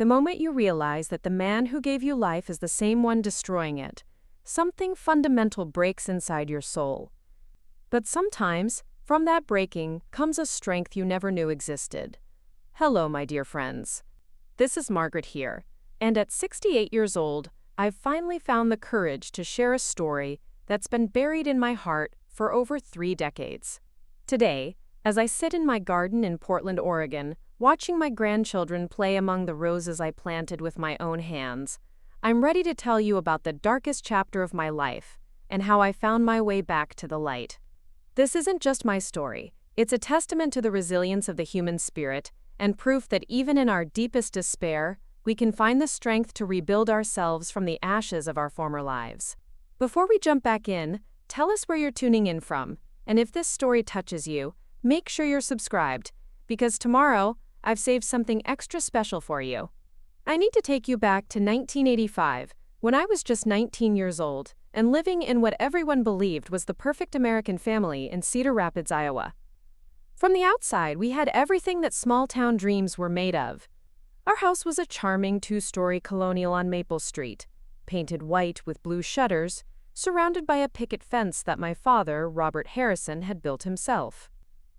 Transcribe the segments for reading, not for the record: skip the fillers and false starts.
The moment you realize that the man who gave you life is the same one destroying it, something fundamental breaks inside your soul. But sometimes, from that breaking comes a strength you never knew existed. Hello, my dear friends. This is Margaret here, and at 68 years old, I've finally found the courage to share a story that's been buried in my heart for over 3 decades. Today, as I sit in my garden in Portland, Oregon, watching my grandchildren play among the roses I planted with my own hands, I'm ready to tell you about the darkest chapter of my life and how I found my way back to the light. This isn't just my story, it's a testament to the resilience of the human spirit and proof that even in our deepest despair, we can find the strength to rebuild ourselves from the ashes of our former lives. Before we jump back in, tell us where you're tuning in from, and if this story touches you, make sure you're subscribed, because tomorrow, I've saved something extra special for you. I need to take you back to 1985, when I was just 19 years old, and living in what everyone believed was the perfect American family in Cedar Rapids, Iowa. From the outside, we had everything that small-town dreams were made of. Our house was a charming 2-story colonial on Maple Street, painted white with blue shutters, surrounded by a picket fence that my father, Robert Harrison, had built himself.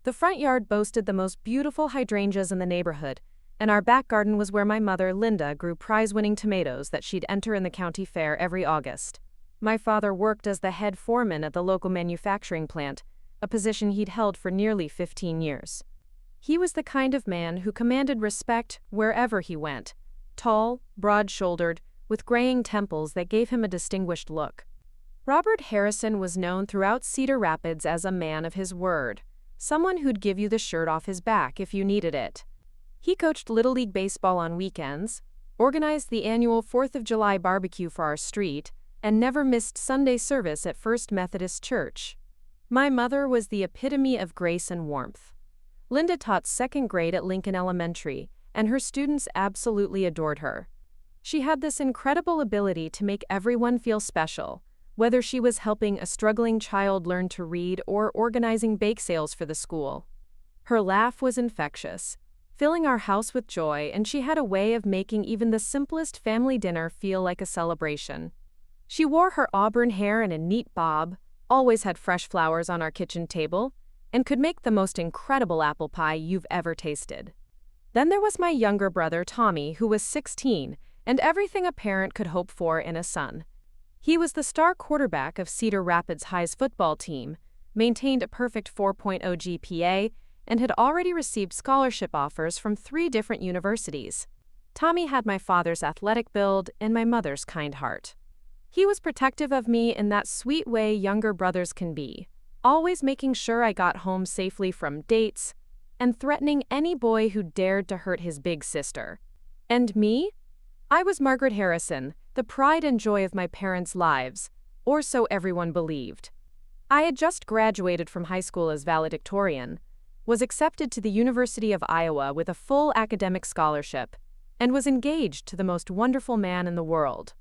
The front yard boasted the most beautiful hydrangeas in the neighborhood, and our back garden was where my mother, Linda, grew prize-winning tomatoes that she'd enter in the county fair every August. My father worked as the head foreman at the local manufacturing plant, a position he'd held for nearly 15 years. He was the kind of man who commanded respect wherever he went, tall, broad-shouldered, with graying temples that gave him a distinguished look. Robert Harrison was known throughout Cedar Rapids as a man of his word, someone who'd give you the shirt off his back if you needed it. He coached Little League Baseball on weekends, organized the annual 4th of July barbecue for our street, and never missed Sunday service at First Methodist Church. My mother was the epitome of grace and warmth. Linda taught 2nd grade at Lincoln Elementary, and her students absolutely adored her. She had this incredible ability to make everyone feel special, whether she was helping a struggling child learn to read or organizing bake sales for the school. Her laugh was infectious, filling our house with joy, and she had a way of making even the simplest family dinner feel like a celebration. She wore her auburn hair in a neat bob, always had fresh flowers on our kitchen table, and could make the most incredible apple pie you've ever tasted. Then there was my younger brother, Tommy, who was 16, and everything a parent could hope for in a son. He was the star quarterback of Cedar Rapids High's football team, maintained a perfect 4.0 GPA, and had already received scholarship offers from 3 different universities. Tommy had my father's athletic build and my mother's kind heart. He was protective of me in that sweet way younger brothers can be, always making sure I got home safely from dates, and threatening any boy who dared to hurt his big sister. And me? I was Margaret Harrison, the pride and joy of my parents' lives, or so everyone believed. I had just graduated from high school as valedictorian, was accepted to the University of Iowa with a full academic scholarship, and was engaged to the most wonderful man in the world.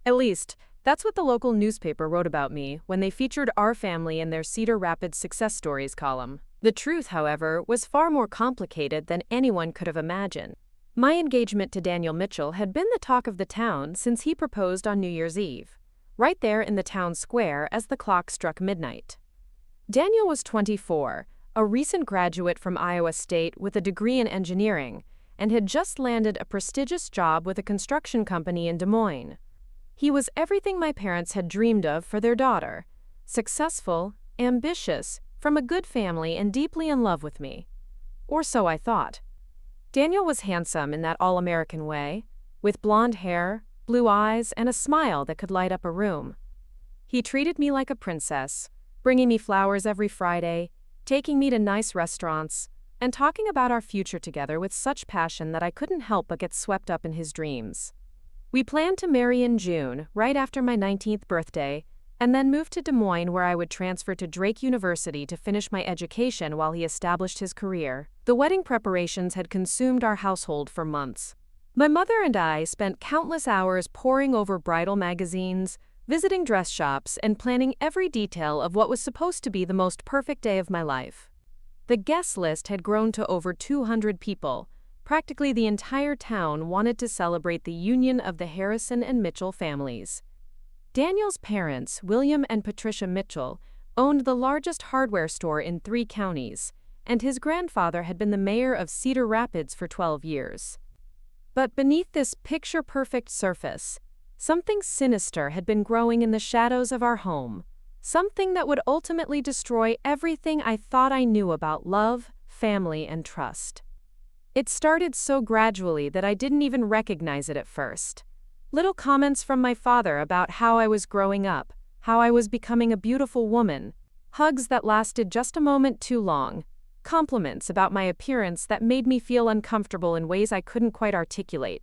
At least, that's what the local newspaper wrote about me when they featured our family in their Cedar Rapids Success Stories column. The truth, however, was far more complicated than anyone could have imagined. My engagement to Daniel Mitchell had been the talk of the town since he proposed on New Year's Eve, right there in the town square as the clock struck midnight. Daniel was 24, a recent graduate from Iowa State with a degree in engineering, and had just landed a prestigious job with a construction company in Des Moines. He was everything my parents had dreamed of for their daughter: successful, ambitious, from a good family, and deeply in love with me. Or so I thought. Daniel was handsome in that all-American way, with blonde hair, blue eyes, and a smile that could light up a room. He treated me like a princess, bringing me flowers every Friday, taking me to nice restaurants, and talking about our future together with such passion that I couldn't help but get swept up in his dreams. We planned to marry in June, right after my 19th birthday, and then moved to Des Moines, where I would transfer to Drake University to finish my education while he established his career. The wedding preparations had consumed our household for months. My mother and I spent countless hours poring over bridal magazines, visiting dress shops, and planning every detail of what was supposed to be the most perfect day of my life. The guest list had grown to over 200 people, Practically the entire town wanted to celebrate the union of the Harrison and Mitchell families. Daniel's parents, William and Patricia Mitchell, owned the largest hardware store in 3 counties, and his grandfather had been the mayor of Cedar Rapids for 12 years. But beneath this picture-perfect surface, something sinister had been growing in the shadows of our home, something that would ultimately destroy everything I thought I knew about love, family, and trust. It started so gradually that I didn't even recognize it at first. Little comments from my father about how I was growing up, how I was becoming a beautiful woman, hugs that lasted just a moment too long, compliments about my appearance that made me feel uncomfortable in ways I couldn't quite articulate.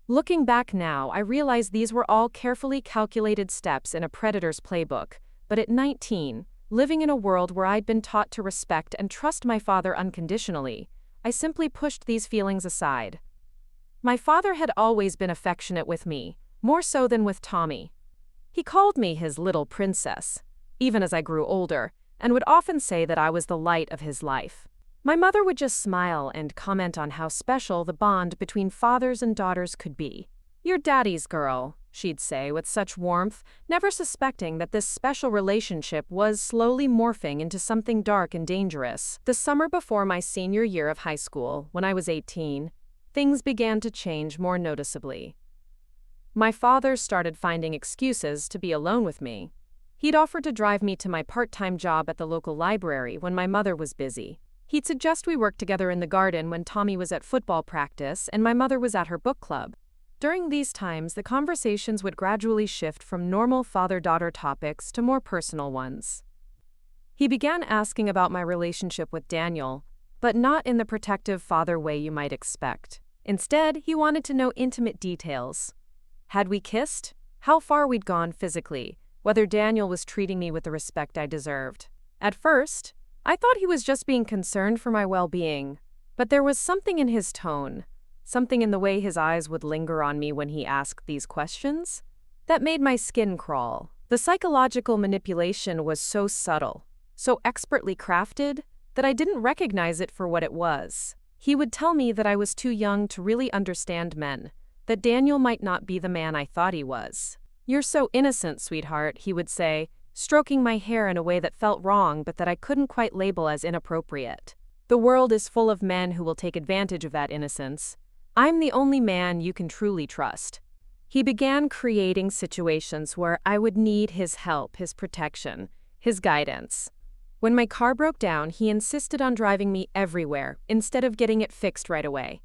Looking back now, I realize these were all carefully calculated steps in a predator's playbook, but at 19, living in a world where I'd been taught to respect and trust my father unconditionally, I simply pushed these feelings aside. My father had always been affectionate with me, more so than with Tommy. He called me his little princess, even as I grew older, and would often say that I was the light of his life. My mother would just smile and comment on how special the bond between fathers and daughters could be. "You're daddy's girl," she'd say with such warmth, never suspecting that this special relationship was slowly morphing into something dark and dangerous. The summer before my senior year of high school, when I was 18, things began to change more noticeably. My father started finding excuses to be alone with me. He'd offered to drive me to my part-time job at the local library when my mother was busy. He'd suggest we work together in the garden when Tommy was at football practice and my mother was at her book club. During these times, the conversations would gradually shift from normal father-daughter topics to more personal ones. He began asking about my relationship with Daniel, but not in the protective father way you might expect. Instead, he wanted to know intimate details. Had we kissed? How far we'd gone physically? Whether Daniel was treating me with the respect I deserved. At first, I thought he was just being concerned for my well-being, but there was something in his tone, something in the way his eyes would linger on me when he asked these questions, that made my skin crawl. The psychological manipulation was so subtle, so expertly crafted, that I didn't recognize it for what it was. He would tell me that I was too young to really understand men, that Daniel might not be the man I thought he was. "You're so innocent, sweetheart," he would say, stroking my hair in a way that felt wrong but that I couldn't quite label as inappropriate. "The world is full of men who will take advantage of that innocence. I'm the only man you can truly trust." He began creating situations where I would need his help, his protection, his guidance. When my car broke down, he insisted on driving me everywhere instead of getting it fixed right away.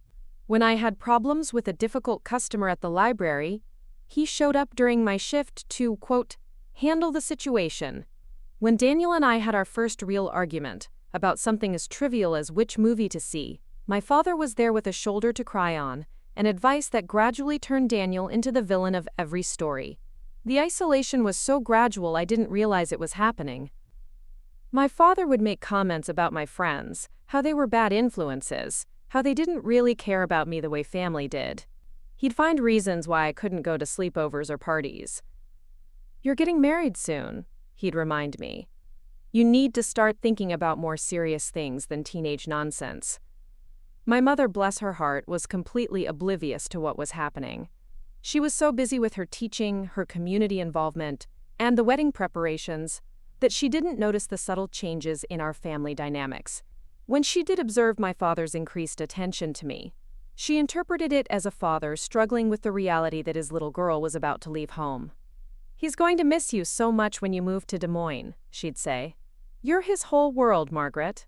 When I had problems with a difficult customer at the library, he showed up during my shift to, quote, handle the situation. When Daniel and I had our first real argument about something as trivial as which movie to see, my father was there with a shoulder to cry on, and advice that gradually turned Daniel into the villain of every story. The isolation was so gradual I didn't realize it was happening. My father would make comments about my friends, how they were bad influences, how they didn't really care about me the way family did. He'd find reasons why I couldn't go to sleepovers or parties. "You're getting married soon," he'd remind me. "You need to start thinking about more serious things than teenage nonsense." My mother, bless her heart, was completely oblivious to what was happening. She was so busy with her teaching, her community involvement, and the wedding preparations that she didn't notice the subtle changes in our family dynamics. When she did observe my father's increased attention to me, she interpreted it as a father struggling with the reality that his little girl was about to leave home. "He's going to miss you so much when you move to Des Moines," she'd say. "You're his whole world, Margaret."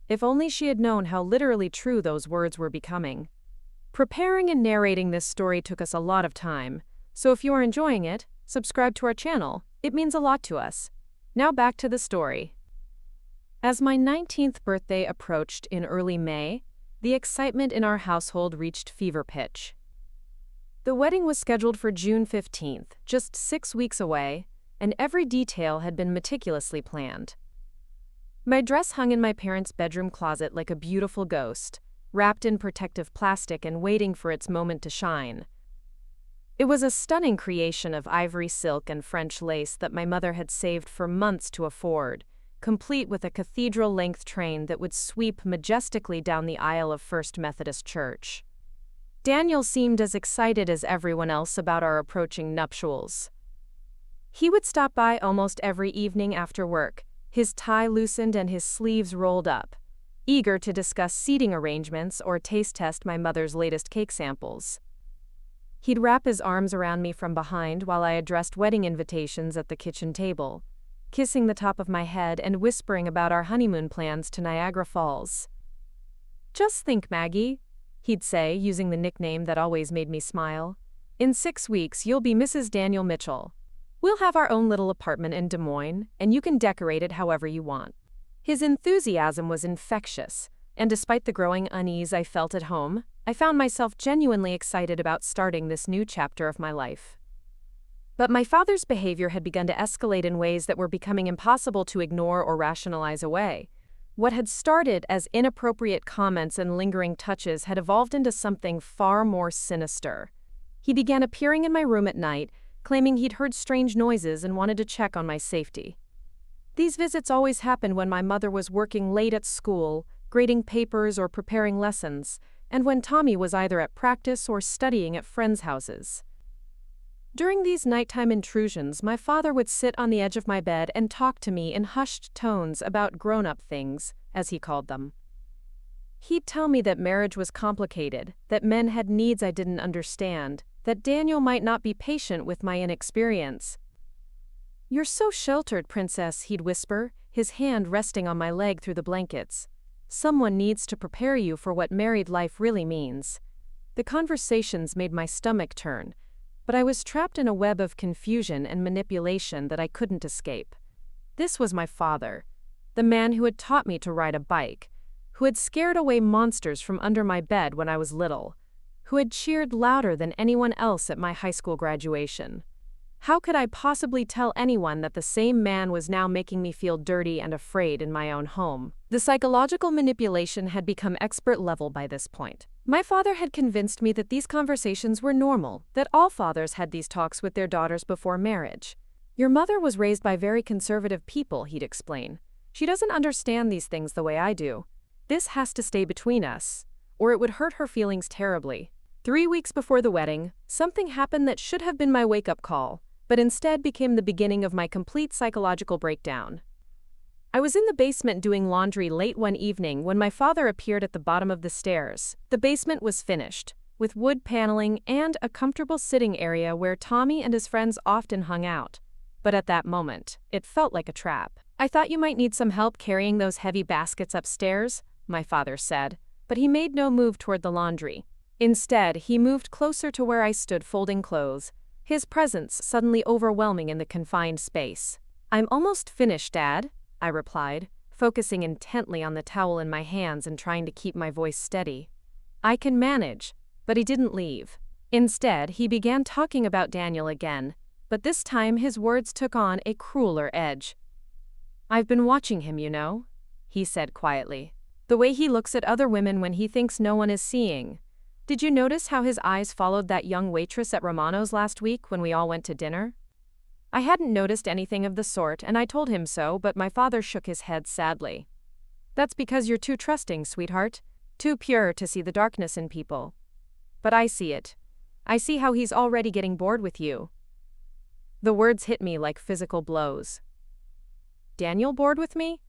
If only she had known how literally true those words were becoming. Preparing and narrating this story took us a lot of time, so if you are enjoying it, subscribe to our channel. It means a lot to us. Now back to the story. As my 19th birthday approached in early May, the excitement in our household reached fever pitch. The wedding was scheduled for June 15th, just 6 weeks away, and every detail had been meticulously planned. My dress hung in my parents' bedroom closet like a beautiful ghost, wrapped in protective plastic and waiting for its moment to shine. It was a stunning creation of ivory silk and French lace that my mother had saved for months to afford, complete with a cathedral-length train that would sweep majestically down the aisle of First Methodist Church. Daniel seemed as excited as everyone else about our approaching nuptials. He would stop by almost every evening after work, his tie loosened and his sleeves rolled up, eager to discuss seating arrangements or taste test my mother's latest cake samples. He'd wrap his arms around me from behind while I addressed wedding invitations at the kitchen table, kissing the top of my head and whispering about our honeymoon plans to Niagara Falls. "Just think, Maggie," he'd say, using the nickname that always made me smile. "In 6 weeks, you'll be Mrs. Daniel Mitchell. We'll have our own little apartment in Des Moines, and you can decorate it however you want." His enthusiasm was infectious, and despite the growing unease I felt at home, I found myself genuinely excited about starting this new chapter of my life. But my father's behavior had begun to escalate in ways that were becoming impossible to ignore or rationalize away. What had started as inappropriate comments and lingering touches had evolved into something far more sinister. He began appearing in my room at night, claiming he'd heard strange noises and wanted to check on my safety. These visits always happened when my mother was working late at school, grading papers or preparing lessons, and when Tommy was either at practice or studying at friends' houses. During these nighttime intrusions, my father would sit on the edge of my bed and talk to me in hushed tones about grown-up things, as he called them. He'd tell me that marriage was complicated, that men had needs I didn't understand, that Daniel might not be patient with my inexperience. "You're so sheltered, Princess," he'd whisper, his hand resting on my leg through the blankets. "Someone needs to prepare you for what married life really means." The conversations made my stomach turn, but I was trapped in a web of confusion and manipulation that I couldn't escape. This was my father, the man who had taught me to ride a bike, who had scared away monsters from under my bed when I was little, who had cheered louder than anyone else at my high school graduation. How could I possibly tell anyone that the same man was now making me feel dirty and afraid in my own home? The psychological manipulation had become expert level by this point. My father had convinced me that these conversations were normal, that all fathers had these talks with their daughters before marriage. "Your mother was raised by very conservative people," he'd explain. "She doesn't understand these things the way I do. This has to stay between us, or it would hurt her feelings terribly." 3 weeks before the wedding, something happened that should have been my wake-up call, but instead became the beginning of my complete psychological breakdown. I was in the basement doing laundry late one evening when my father appeared at the bottom of the stairs. The basement was finished, with wood paneling and a comfortable sitting area where Tommy and his friends often hung out. But at that moment, it felt like a trap. "I thought you might need some help carrying those heavy baskets upstairs," my father said, but he made no move toward the laundry. Instead, he moved closer to where I stood folding clothes, his presence suddenly overwhelming in the confined space. "I'm almost finished, Dad," I replied, focusing intently on the towel in my hands and trying to keep my voice steady. "I can manage," but he didn't leave. Instead, he began talking about Daniel again, but this time his words took on a crueler edge. "I've been watching him, you know," he said quietly. "The way he looks at other women when he thinks no one is seeing. Did you notice how his eyes followed that young waitress at Romano's last week when we all went to dinner?" I hadn't noticed anything of the sort, and I told him so, but my father shook his head sadly. "That's because you're too trusting, sweetheart. Too pure to see the darkness in people. But I see it. I see how he's already getting bored with you." The words hit me like physical blows. Daniel bored with me?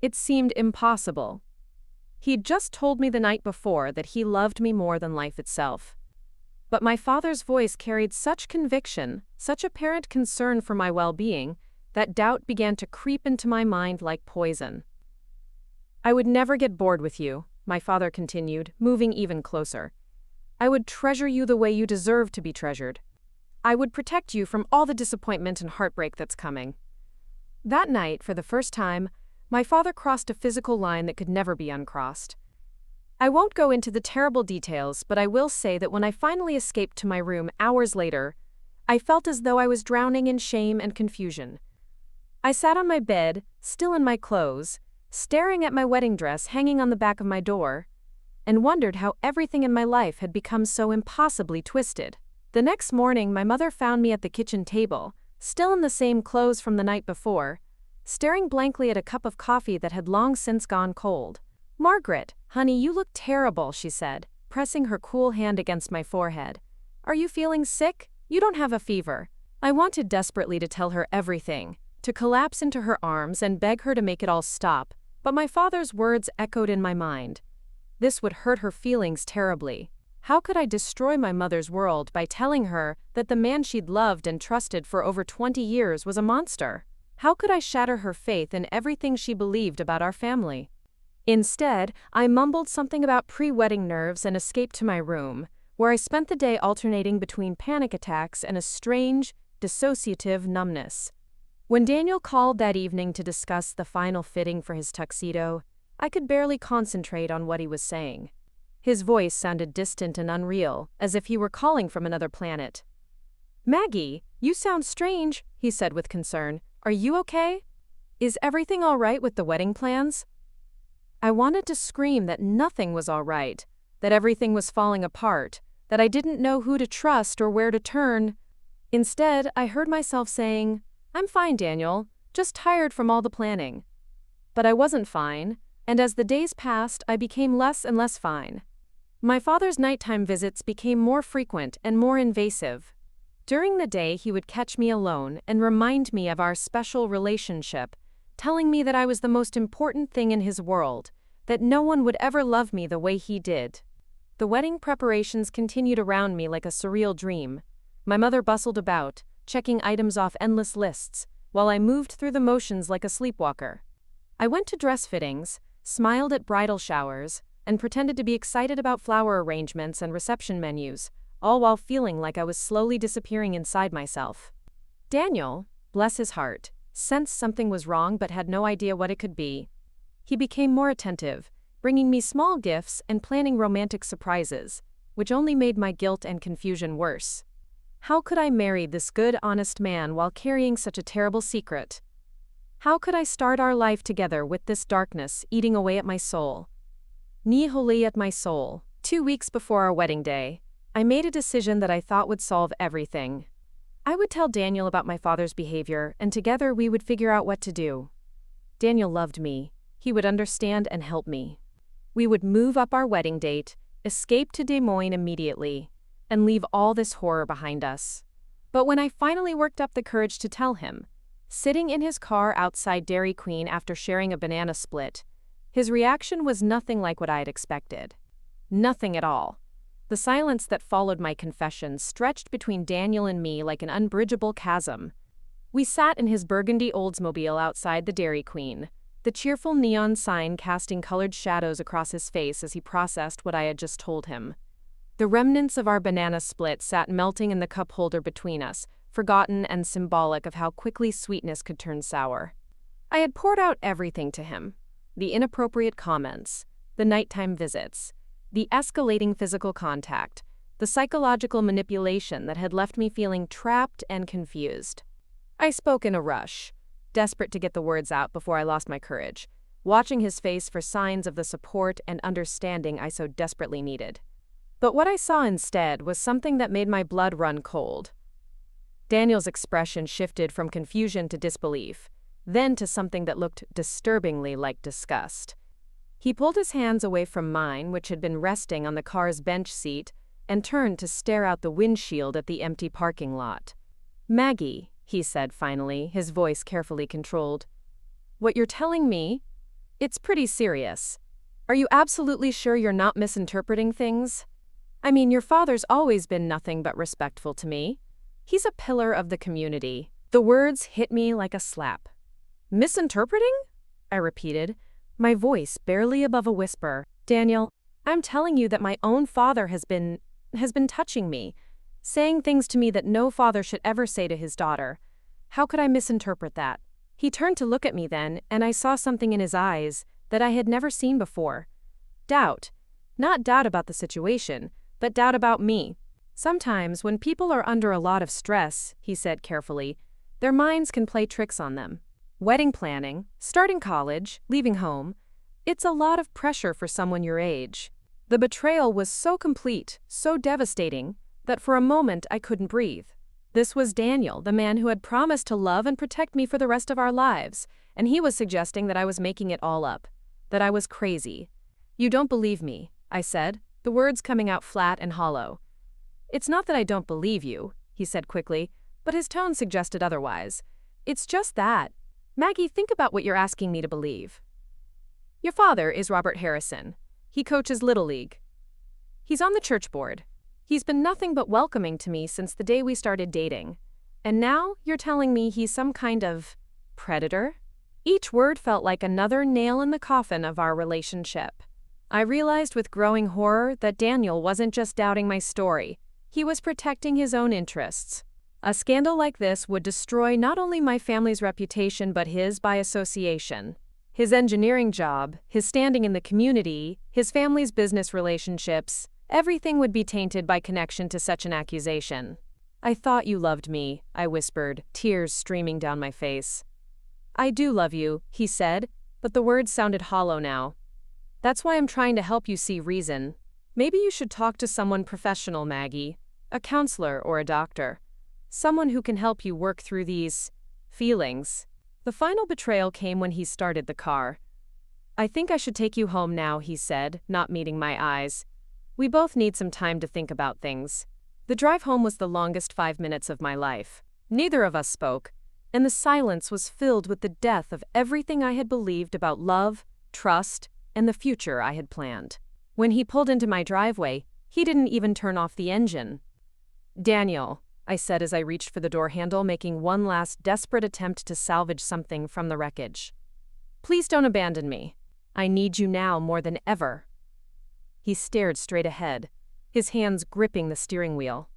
It seemed impossible. He'd just told me the night before that he loved me more than life itself. But my father's voice carried such conviction, such apparent concern for my well-being, that doubt began to creep into my mind like poison. "I would never get bored with you," my father continued, moving even closer. "I would treasure you the way you deserve to be treasured. I would protect you from all the disappointment and heartbreak that's coming." That night, for the first time, my father crossed a physical line that could never be uncrossed. I won't go into the terrible details, but I will say that when I finally escaped to my room hours later, I felt as though I was drowning in shame and confusion. I sat on my bed, still in my clothes, staring at my wedding dress hanging on the back of my door, and wondered how everything in my life had become so impossibly twisted. The next morning, my mother found me at the kitchen table, still in the same clothes from the night before, staring blankly at a cup of coffee that had long since gone cold. "Margaret, honey, you look terrible," she said, pressing her cool hand against my forehead. "Are you feeling sick? You don't have a fever." I wanted desperately to tell her everything, to collapse into her arms and beg her to make it all stop, but my father's words echoed in my mind. This would hurt her feelings terribly. How could I destroy my mother's world by telling her that the man she'd loved and trusted for over 20 years was a monster? How could I shatter her faith in everything she believed about our family? Instead, I mumbled something about pre-wedding nerves and escaped to my room, where I spent the day alternating between panic attacks and a strange, dissociative numbness. When Daniel called that evening to discuss the final fitting for his tuxedo, I could barely concentrate on what he was saying. His voice sounded distant and unreal, as if he were calling from another planet. "Maggie, you sound strange," he said with concern. "Are you okay? Is everything all right with the wedding plans?" I wanted to scream that nothing was all right, that everything was falling apart, that I didn't know who to trust or where to turn. Instead, I heard myself saying, "I'm fine, Daniel, just tired from all the planning." But I wasn't fine, and as the days passed, I became less and less fine. My father's nighttime visits became more frequent and more invasive. During the day, he would catch me alone and remind me of our special relationship, telling me that I was the most important thing in his world, that no one would ever love me the way he did. The wedding preparations continued around me like a surreal dream. My mother bustled about, checking items off endless lists, while I moved through the motions like a sleepwalker. I went to dress fittings, smiled at bridal showers, and pretended to be excited about flower arrangements and reception menus, all while feeling like I was slowly disappearing inside myself. Daniel, bless his heart, sensed something was wrong but had no idea what it could be. He became more attentive, bringing me small gifts and planning romantic surprises, which only made my guilt and confusion worse. How could I marry this good, honest man while carrying such a terrible secret? How could I start our life together with this darkness eating away at my soul? Ni holi at my soul. 2 weeks before our wedding day, I made a decision that I thought would solve everything. I would tell Daniel about my father's behavior, and together we would figure out what to do. Daniel loved me. He would understand and help me. We would move up our wedding date, escape to Des Moines immediately, and leave all this horror behind us. But when I finally worked up the courage to tell him, sitting in his car outside Dairy Queen after sharing a banana split, his reaction was nothing like what I had expected. Nothing at all. The silence that followed my confession stretched between Daniel and me like an unbridgeable chasm. We sat in his burgundy Oldsmobile outside the Dairy Queen, the cheerful neon sign casting colored shadows across his face as he processed what I had just told him. The remnants of our banana split sat melting in the cup holder between us, forgotten and symbolic of how quickly sweetness could turn sour. I had poured out everything to him. The inappropriate comments, the nighttime visits, the escalating physical contact, the psychological manipulation that had left me feeling trapped and confused. I spoke in a rush, desperate to get the words out before I lost my courage, watching his face for signs of the support and understanding I so desperately needed. But what I saw instead was something that made my blood run cold. Daniel's expression shifted from confusion to disbelief, then to something that looked disturbingly like disgust. He pulled his hands away from mine, which had been resting on the car's bench seat, and turned to stare out the windshield at the empty parking lot. "Maggie," he said finally, his voice carefully controlled, "what you're telling me? It's pretty serious. Are you absolutely sure you're not misinterpreting things? I mean, your father's always been nothing but respectful to me. He's a pillar of the community." The words hit me like a slap. "Misinterpreting?" I repeated, my voice barely above a whisper. "Daniel, I'm telling you that my own father has been touching me, saying things to me that no father should ever say to his daughter. How could I misinterpret that?" He turned to look at me then, and I saw something in his eyes that I had never seen before. Doubt. Not doubt about the situation, but doubt about me. "Sometimes when people are under a lot of stress," he said carefully, "their minds can play tricks on them. Wedding planning, starting college, leaving home, it's a lot of pressure for someone your age." The betrayal was so complete, so devastating, that for a moment I couldn't breathe. This was Daniel, the man who had promised to love and protect me for the rest of our lives, and he was suggesting that I was making it all up, that I was crazy. "You don't believe me," I said, the words coming out flat and hollow. "It's not that I don't believe you," he said quickly, but his tone suggested otherwise. "It's just that. Maggie, think about what you're asking me to believe. Your father is Robert Harrison. He coaches Little League. He's on the church board. He's been nothing but welcoming to me since the day we started dating. And now you're telling me he's some kind of predator?" Each word felt like another nail in the coffin of our relationship. I realized with growing horror that Daniel wasn't just doubting my story. He was protecting his own interests. A scandal like this would destroy not only my family's reputation but his by association. His engineering job, his standing in the community, his family's business relationships, everything would be tainted by connection to such an accusation. "I thought you loved me," I whispered, tears streaming down my face. "I do love you," he said, but the words sounded hollow now. "That's why I'm trying to help you see reason. Maybe you should talk to someone professional, Maggie, a counselor or a doctor. Someone who can help you work through these feelings." The final betrayal came when he started the car. "I think I should take you home now," he said, not meeting my eyes. "We both need some time to think about things." The drive home was the longest 5 minutes of my life. Neither of us spoke, and the silence was filled with the death of everything I had believed about love, trust, and the future I had planned. When he pulled into my driveway, he didn't even turn off the engine. "Daniel," I said as I reached for the door handle, making one last desperate attempt to salvage something from the wreckage. "Please don't abandon me. I need you now more than ever." He stared straight ahead, his hands gripping the steering wheel.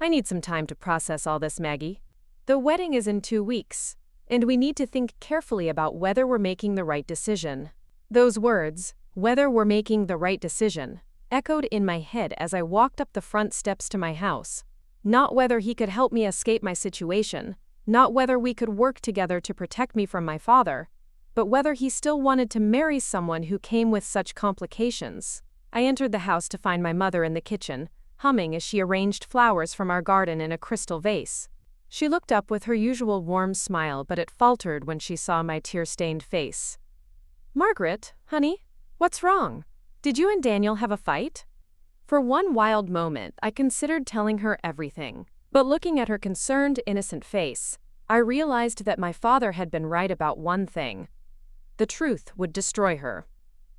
"I need some time to process all this, Maggie. The wedding is in 2 weeks, and we need to think carefully about whether we're making the right decision." Those words, "whether we're making the right decision," echoed in my head as I walked up the front steps to my house. Not whether he could help me escape my situation, not whether we could work together to protect me from my father, but whether he still wanted to marry someone who came with such complications. I entered the house to find my mother in the kitchen, humming as she arranged flowers from our garden in a crystal vase. She looked up with her usual warm smile, but it faltered when she saw my tear-stained face. "Margaret, honey, what's wrong? Did you and Daniel have a fight?" For one wild moment, I considered telling her everything. But looking at her concerned, innocent face, I realized that my father had been right about one thing. The truth would destroy her.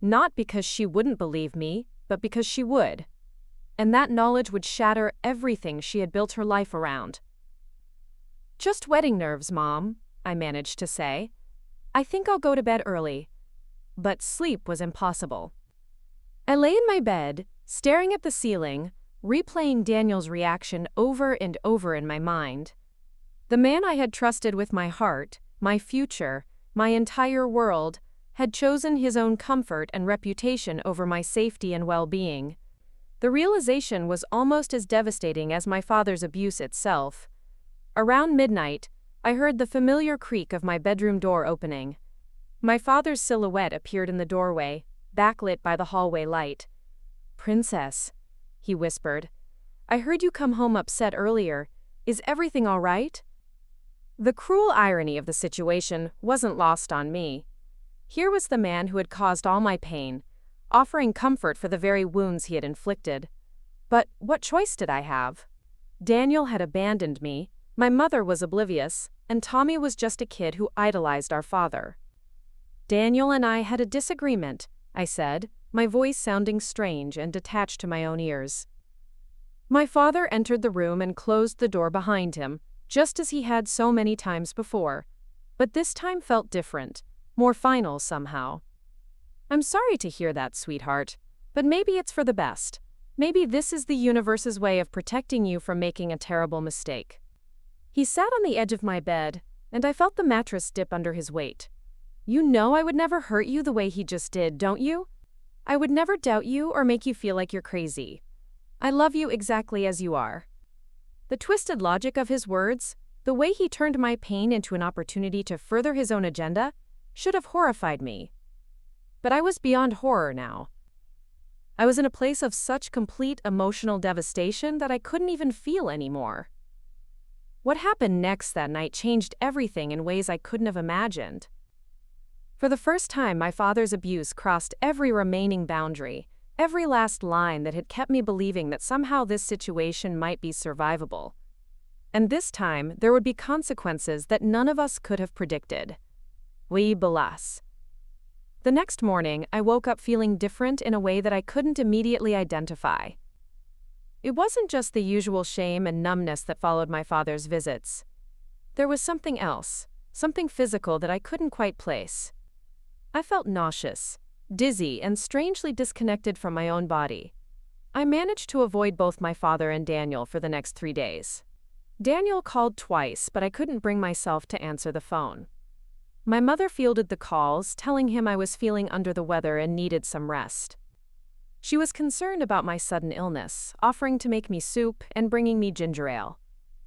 Not because she wouldn't believe me, but because she would. And that knowledge would shatter everything she had built her life around. "Just wedding nerves, Mom," I managed to say. "I think I'll go to bed early." But sleep was impossible. I lay in my bed, staring at the ceiling, replaying Daniel's reaction over and over in my mind. The man I had trusted with my heart, my future, my entire world, had chosen his own comfort and reputation over my safety and well-being. The realization was almost as devastating as my father's abuse itself. Around midnight, I heard the familiar creak of my bedroom door opening. My father's silhouette appeared in the doorway, backlit by the hallway light. "Princess," he whispered, "I heard you come home upset earlier. Is everything all right?" The cruel irony of the situation wasn't lost on me. Here was the man who had caused all my pain, offering comfort for the very wounds he had inflicted. But what choice did I have? Daniel had abandoned me, my mother was oblivious, and Tommy was just a kid who idolized our father. "Daniel and I had a disagreement," I said, my voice sounding strange and detached to my own ears. My father entered the room and closed the door behind him, just as he had so many times before. But this time felt different, more final somehow. "I'm sorry to hear that, sweetheart, but maybe it's for the best. Maybe this is the universe's way of protecting you from making a terrible mistake." He sat on the edge of my bed, and I felt the mattress dip under his weight. "You know I would never hurt you the way he just did, don't you? I would never doubt you or make you feel like you're crazy. I love you exactly as you are." The twisted logic of his words, the way he turned my pain into an opportunity to further his own agenda, should have horrified me. But I was beyond horror now. I was in a place of such complete emotional devastation that I couldn't even feel anymore. What happened next that night changed everything in ways I couldn't have imagined. For the first time, my father's abuse crossed every remaining boundary, every last line that had kept me believing that somehow this situation might be survivable. And this time, there would be consequences that none of us could have predicted. Oui, Balas. The next morning, I woke up feeling different in a way that I couldn't immediately identify. It wasn't just the usual shame and numbness that followed my father's visits. There was something else, something physical that I couldn't quite place. I felt nauseous, dizzy, and strangely disconnected from my own body. I managed to avoid both my father and Daniel for the next 3 days. Daniel called twice, but I couldn't bring myself to answer the phone. My mother fielded the calls, telling him I was feeling under the weather and needed some rest. She was concerned about my sudden illness, offering to make me soup and bringing me ginger ale.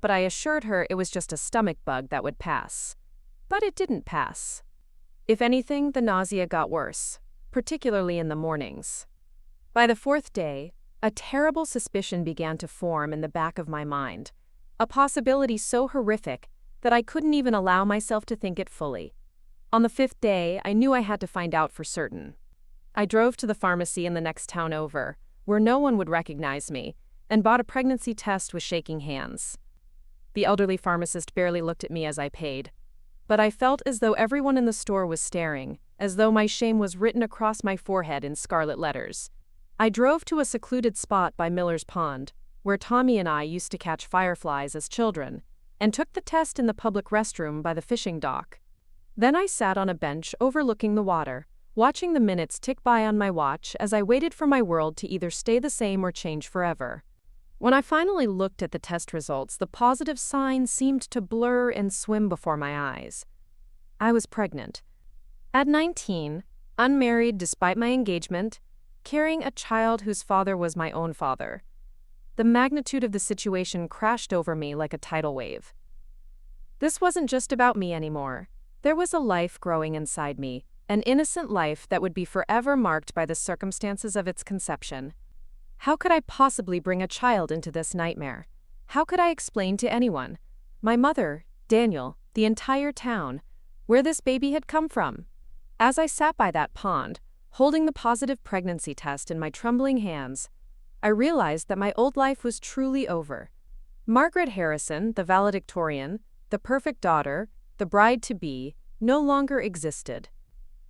But I assured her it was just a stomach bug that would pass. But it didn't pass. If anything, the nausea got worse, particularly in the mornings. By the 4th day, a terrible suspicion began to form in the back of my mind. A possibility so horrific that I couldn't even allow myself to think it fully. On the 5th day, I knew I had to find out for certain. I drove to the pharmacy in the next town over, where no one would recognize me, and bought a pregnancy test with shaking hands. The elderly pharmacist barely looked at me as I paid, but I felt as though everyone in the store was staring, as though my shame was written across my forehead in scarlet letters. I drove to a secluded spot by Miller's Pond, where Tommy and I used to catch fireflies as children, and took the test in the public restroom by the fishing dock. Then I sat on a bench overlooking the water, watching the minutes tick by on my watch as I waited for my world to either stay the same or change forever. When I finally looked at the test results, the positive signs seemed to blur and swim before my eyes. I was pregnant. At 19, unmarried despite my engagement, carrying a child whose father was my own father. The magnitude of the situation crashed over me like a tidal wave. This wasn't just about me anymore. There was a life growing inside me, an innocent life that would be forever marked by the circumstances of its conception. How could I possibly bring a child into this nightmare? How could I explain to anyone, my mother, Daniel, the entire town, where this baby had come from? As I sat by that pond, holding the positive pregnancy test in my trembling hands, I realized that my old life was truly over. Margaret Harrison, the valedictorian, the perfect daughter, the bride-to-be, no longer existed.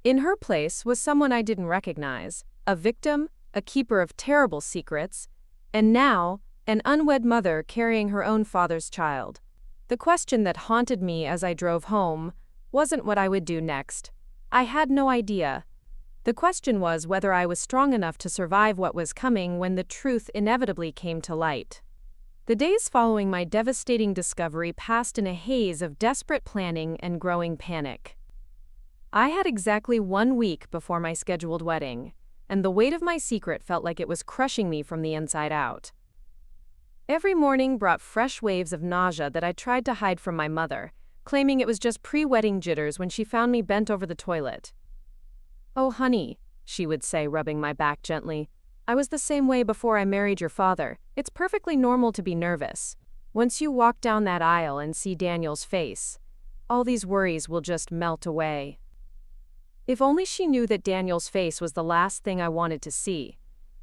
In her place was someone I didn't recognize, a victim, a keeper of terrible secrets, and now, an unwed mother carrying her own father's child. The question that haunted me as I drove home wasn't what I would do next. I had no idea. The question was whether I was strong enough to survive what was coming when the truth inevitably came to light. The days following my devastating discovery passed in a haze of desperate planning and growing panic. I had exactly 1 week before my scheduled wedding, and the weight of my secret felt like it was crushing me from the inside out. Every morning brought fresh waves of nausea that I tried to hide from my mother, claiming it was just pre-wedding jitters when she found me bent over the toilet. "Oh, honey," she would say, rubbing my back gently, "I was the same way before I married your father. It's perfectly normal to be nervous. Once you walk down that aisle and see Daniel's face, all these worries will just melt away." If only she knew that Daniel's face was the last thing I wanted to see,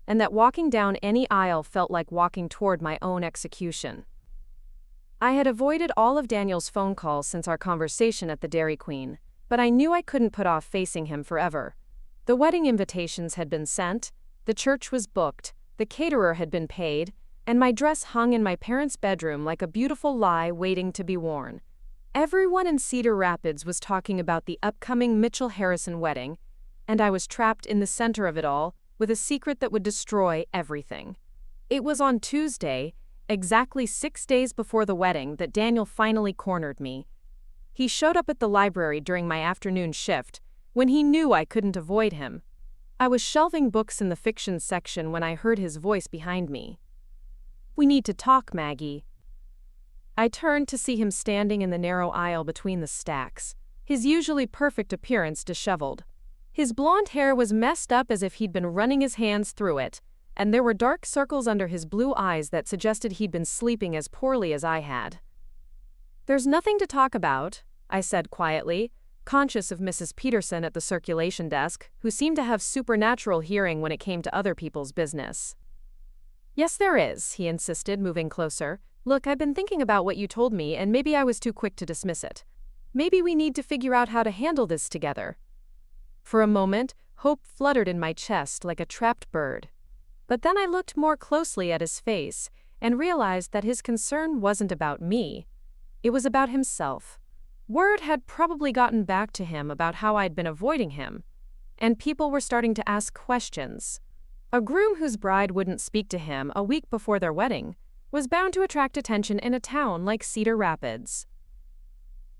and that walking down any aisle felt like walking toward my own execution. I had avoided all of Daniel's phone calls since our conversation at the Dairy Queen, but I knew I couldn't put off facing him forever. The wedding invitations had been sent, the church was booked, the caterer had been paid, and my dress hung in my parents' bedroom like a beautiful lie waiting to be worn. Everyone in Cedar Rapids was talking about the upcoming Mitchell Harrison wedding, and I was trapped in the center of it all with a secret that would destroy everything. It was on Tuesday, exactly 6 days before the wedding, that Daniel finally cornered me. He showed up at the library during my afternoon shift, when he knew I couldn't avoid him. I was shelving books in the fiction section when I heard his voice behind me. "We need to talk, Maggie." I turned to see him standing in the narrow aisle between the stacks, his usually perfect appearance disheveled. His blonde hair was messed up as if he'd been running his hands through it, and there were dark circles under his blue eyes that suggested he'd been sleeping as poorly as I had. "There's nothing to talk about," I said quietly, conscious of Mrs. Peterson at the circulation desk, who seemed to have supernatural hearing when it came to other people's business. "Yes, there is," he insisted, moving closer. "Look, I've been thinking about what you told me, and maybe I was too quick to dismiss it. Maybe we need to figure out how to handle this together." For a moment, hope fluttered in my chest like a trapped bird. But then I looked more closely at his face and realized that his concern wasn't about me. It was about himself. Word had probably gotten back to him about how I'd been avoiding him, and people were starting to ask questions. A groom whose bride wouldn't speak to him a week before their wedding was bound to attract attention in a town like Cedar Rapids.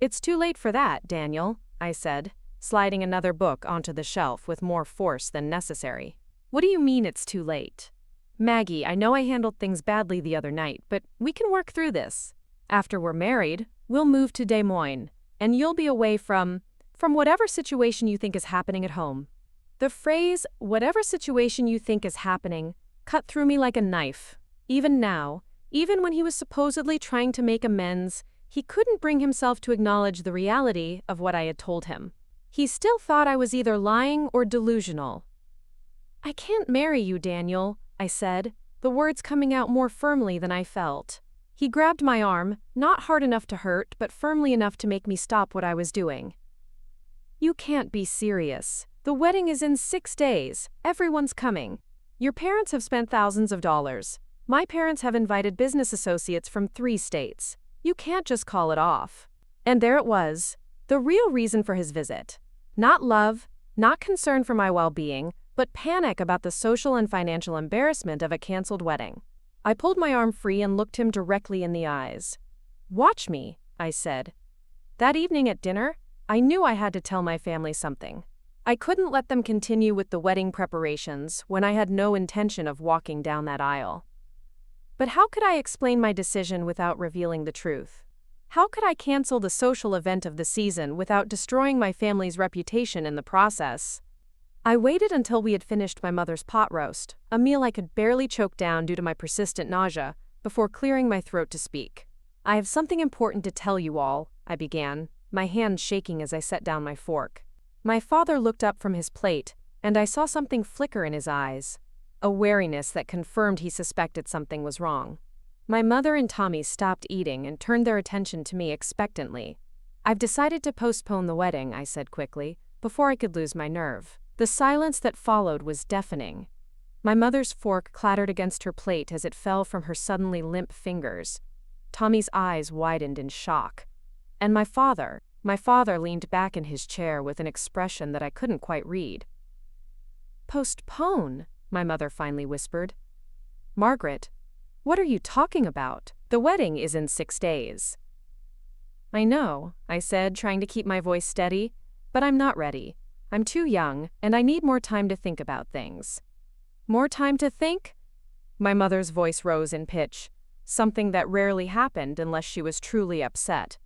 "It's too late for that, Daniel," I said, sliding another book onto the shelf with more force than necessary. "What do you mean it's too late?" "Maggie, I know I handled things badly the other night, but we can work through this. After we're married, we'll move to Des Moines, and you'll be away from whatever situation you think is happening at home." The phrase, "whatever situation you think is happening," cut through me like a knife. Even now, even when he was supposedly trying to make amends, he couldn't bring himself to acknowledge the reality of what I had told him. He still thought I was either lying or delusional. "I can't marry you, Daniel," I said, the words coming out more firmly than I felt. He grabbed my arm, not hard enough to hurt, but firmly enough to make me stop what I was doing. "You can't be serious. The wedding is in 6 days. Everyone's coming. Your parents have spent thousands of dollars. My parents have invited business associates from 3 states. You can't just call it off." And there it was, the real reason for his visit. Not love, not concern for my well-being, but panic about the social and financial embarrassment of a canceled wedding. I pulled my arm free and looked him directly in the eyes. "Watch me," I said. That evening at dinner, I knew I had to tell my family something. I couldn't let them continue with the wedding preparations when I had no intention of walking down that aisle. But how could I explain my decision without revealing the truth? How could I cancel the social event of the season without destroying my family's reputation in the process? I waited until we had finished my mother's pot roast, a meal I could barely choke down due to my persistent nausea, before clearing my throat to speak. "I have something important to tell you all," I began, my hand shaking as I set down my fork. My father looked up from his plate, and I saw something flicker in his eyes, a wariness that confirmed he suspected something was wrong. My mother and Tommy stopped eating and turned their attention to me expectantly. "I've decided to postpone the wedding," I said quickly, before I could lose my nerve. The silence that followed was deafening. My mother's fork clattered against her plate as it fell from her suddenly limp fingers. Tommy's eyes widened in shock. And my father leaned back in his chair with an expression that I couldn't quite read. "Postpone," my mother finally whispered. "Margaret, what are you talking about? The wedding is in 6 days." "I know," I said, trying to keep my voice steady, "but I'm not ready. I'm too young, and I need more time to think about things." "More time to think?" My mother's voice rose in pitch, something that rarely happened unless she was truly upset.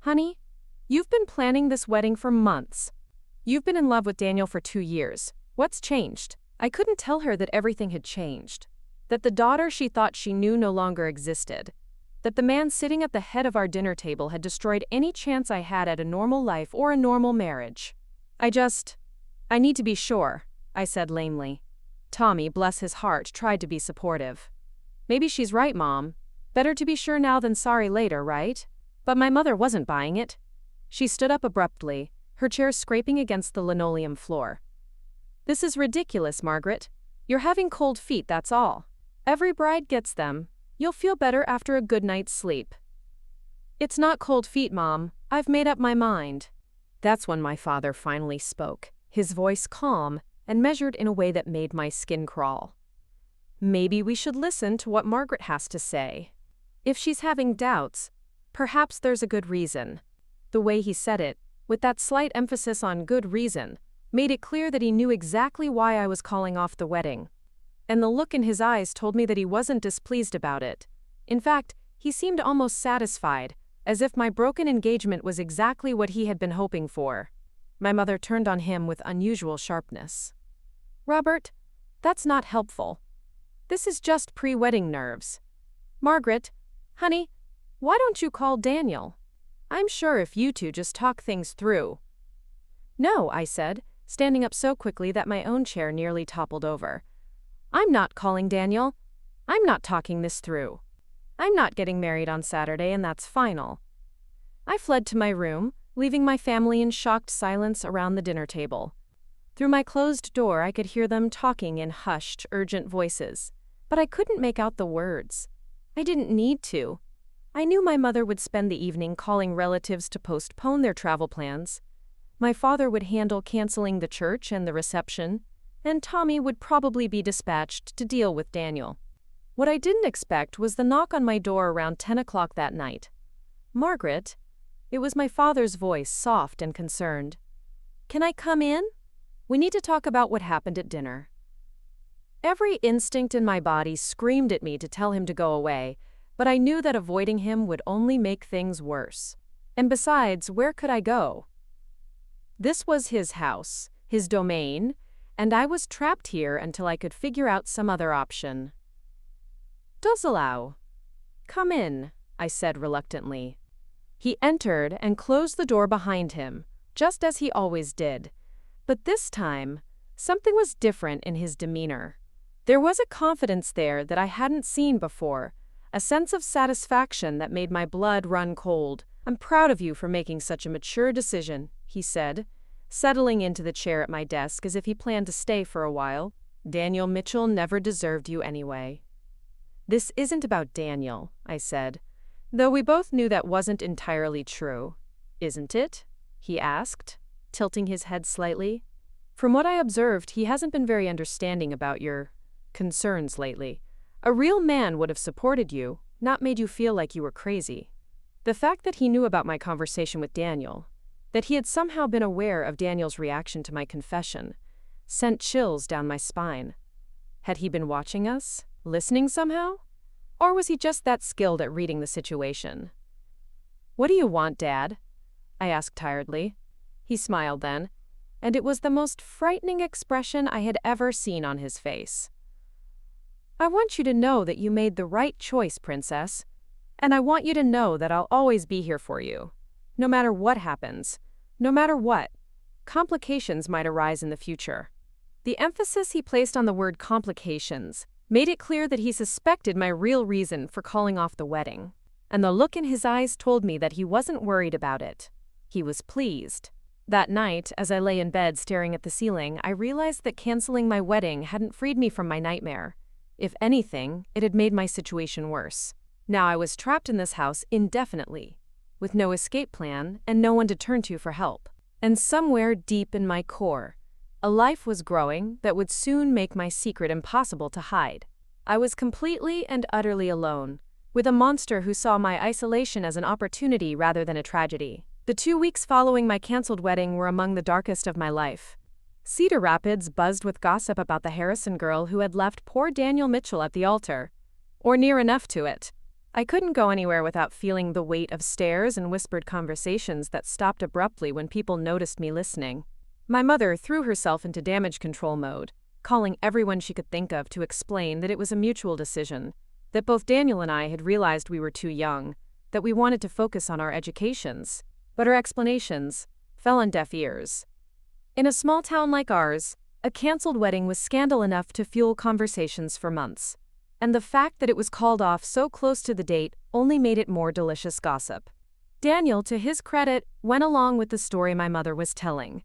"Honey, you've been planning this wedding for months. You've been in love with Daniel for 2 years. What's changed?" I couldn't tell her that everything had changed, that the daughter she thought she knew no longer existed, that the man sitting at the head of our dinner table had destroyed any chance I had at a normal life or a normal marriage. I need to be sure," I said lamely. Tommy, bless his heart, tried to be supportive. "Maybe she's right, Mom. Better to be sure now than sorry later, right?" But my mother wasn't buying it. She stood up abruptly, her chair scraping against the linoleum floor. "This is ridiculous, Margaret. You're having cold feet, that's all. Every bride gets them. You'll feel better after a good night's sleep." "It's not cold feet, Mom. I've made up my mind." That's when my father finally spoke, his voice calm and measured in a way that made my skin crawl. "Maybe we should listen to what Margaret has to say. If she's having doubts, perhaps there's a good reason." The way he said it, with that slight emphasis on good reason, made it clear that he knew exactly why I was calling off the wedding. And the look in his eyes told me that he wasn't displeased about it. In fact, he seemed almost satisfied, as if my broken engagement was exactly what he had been hoping for. My mother turned on him with unusual sharpness. "Robert, that's not helpful. This is just pre-wedding nerves. Margaret, honey, why don't you call Daniel? I'm sure if you two just talk things through, No, I said, standing up so quickly that my own chair nearly toppled over. I'm not calling Daniel. I'm not talking this through. I'm not getting married on Saturday, and that's final. I fled to my room, leaving my family in shocked silence around the dinner table. Through my closed door, I could hear them talking in hushed, urgent voices, but I couldn't make out the words. I didn't need to. I knew my mother would spend the evening calling relatives to postpone their travel plans. My father would handle canceling the church and the reception, and Tommy would probably be dispatched to deal with Daniel. What I didn't expect was the knock on my door around 10 o'clock that night. Margaret? It was my father's voice, soft and concerned. Can I come in? We need to talk about what happened at dinner. Every instinct in my body screamed at me to tell him to go away, but I knew that avoiding him would only make things worse. And besides, where could I go? This was his house, his domain, and I was trapped here until I could figure out some other option. "Does allow. Come in," I said reluctantly. He entered and closed the door behind him, just as he always did. But this time, something was different in his demeanor. There was a confidence there that I hadn't seen before, a sense of satisfaction that made my blood run cold. "I'm proud of you for making such a mature decision," he said, settling into the chair at my desk as if he planned to stay for a while. "Daniel Mitchell never deserved you anyway." "This isn't about Daniel," I said, though we both knew that wasn't entirely true. "Isn't it?" he asked, tilting his head slightly. "From what I observed, he hasn't been very understanding about your concerns lately. A real man would have supported you, not made you feel like you were crazy." The fact that he knew about my conversation with Daniel, that he had somehow been aware of Daniel's reaction to my confession, sent chills down my spine. Had he been watching us, listening somehow? Or was he just that skilled at reading the situation? "What do you want, Dad?" I asked tiredly. He smiled then, and it was the most frightening expression I had ever seen on his face. "I want you to know that you made the right choice, Princess. And I want you to know that I'll always be here for you. No matter what happens, no matter what, complications might arise in the future." The emphasis he placed on the word complications made it clear that he suspected my real reason for calling off the wedding. And the look in his eyes told me that he wasn't worried about it. He was pleased. That night, as I lay in bed staring at the ceiling, I realized that canceling my wedding hadn't freed me from my nightmare. If anything, it had made my situation worse. Now I was trapped in this house indefinitely, with no escape plan and no one to turn to for help. And somewhere deep in my core, a life was growing that would soon make my secret impossible to hide. I was completely and utterly alone, with a monster who saw my isolation as an opportunity rather than a tragedy. The 2 weeks following my canceled wedding were among the darkest of my life. Cedar Rapids buzzed with gossip about the Harrison girl who had left poor Daniel Mitchell at the altar, or near enough to it. I couldn't go anywhere without feeling the weight of stares and whispered conversations that stopped abruptly when people noticed me listening. My mother threw herself into damage control mode, calling everyone she could think of to explain that it was a mutual decision, that both Daniel and I had realized we were too young, that we wanted to focus on our educations. But her explanations fell on deaf ears. In a small town like ours, a canceled wedding was scandal enough to fuel conversations for months. And the fact that it was called off so close to the date only made it more delicious gossip. Daniel, to his credit, went along with the story my mother was telling.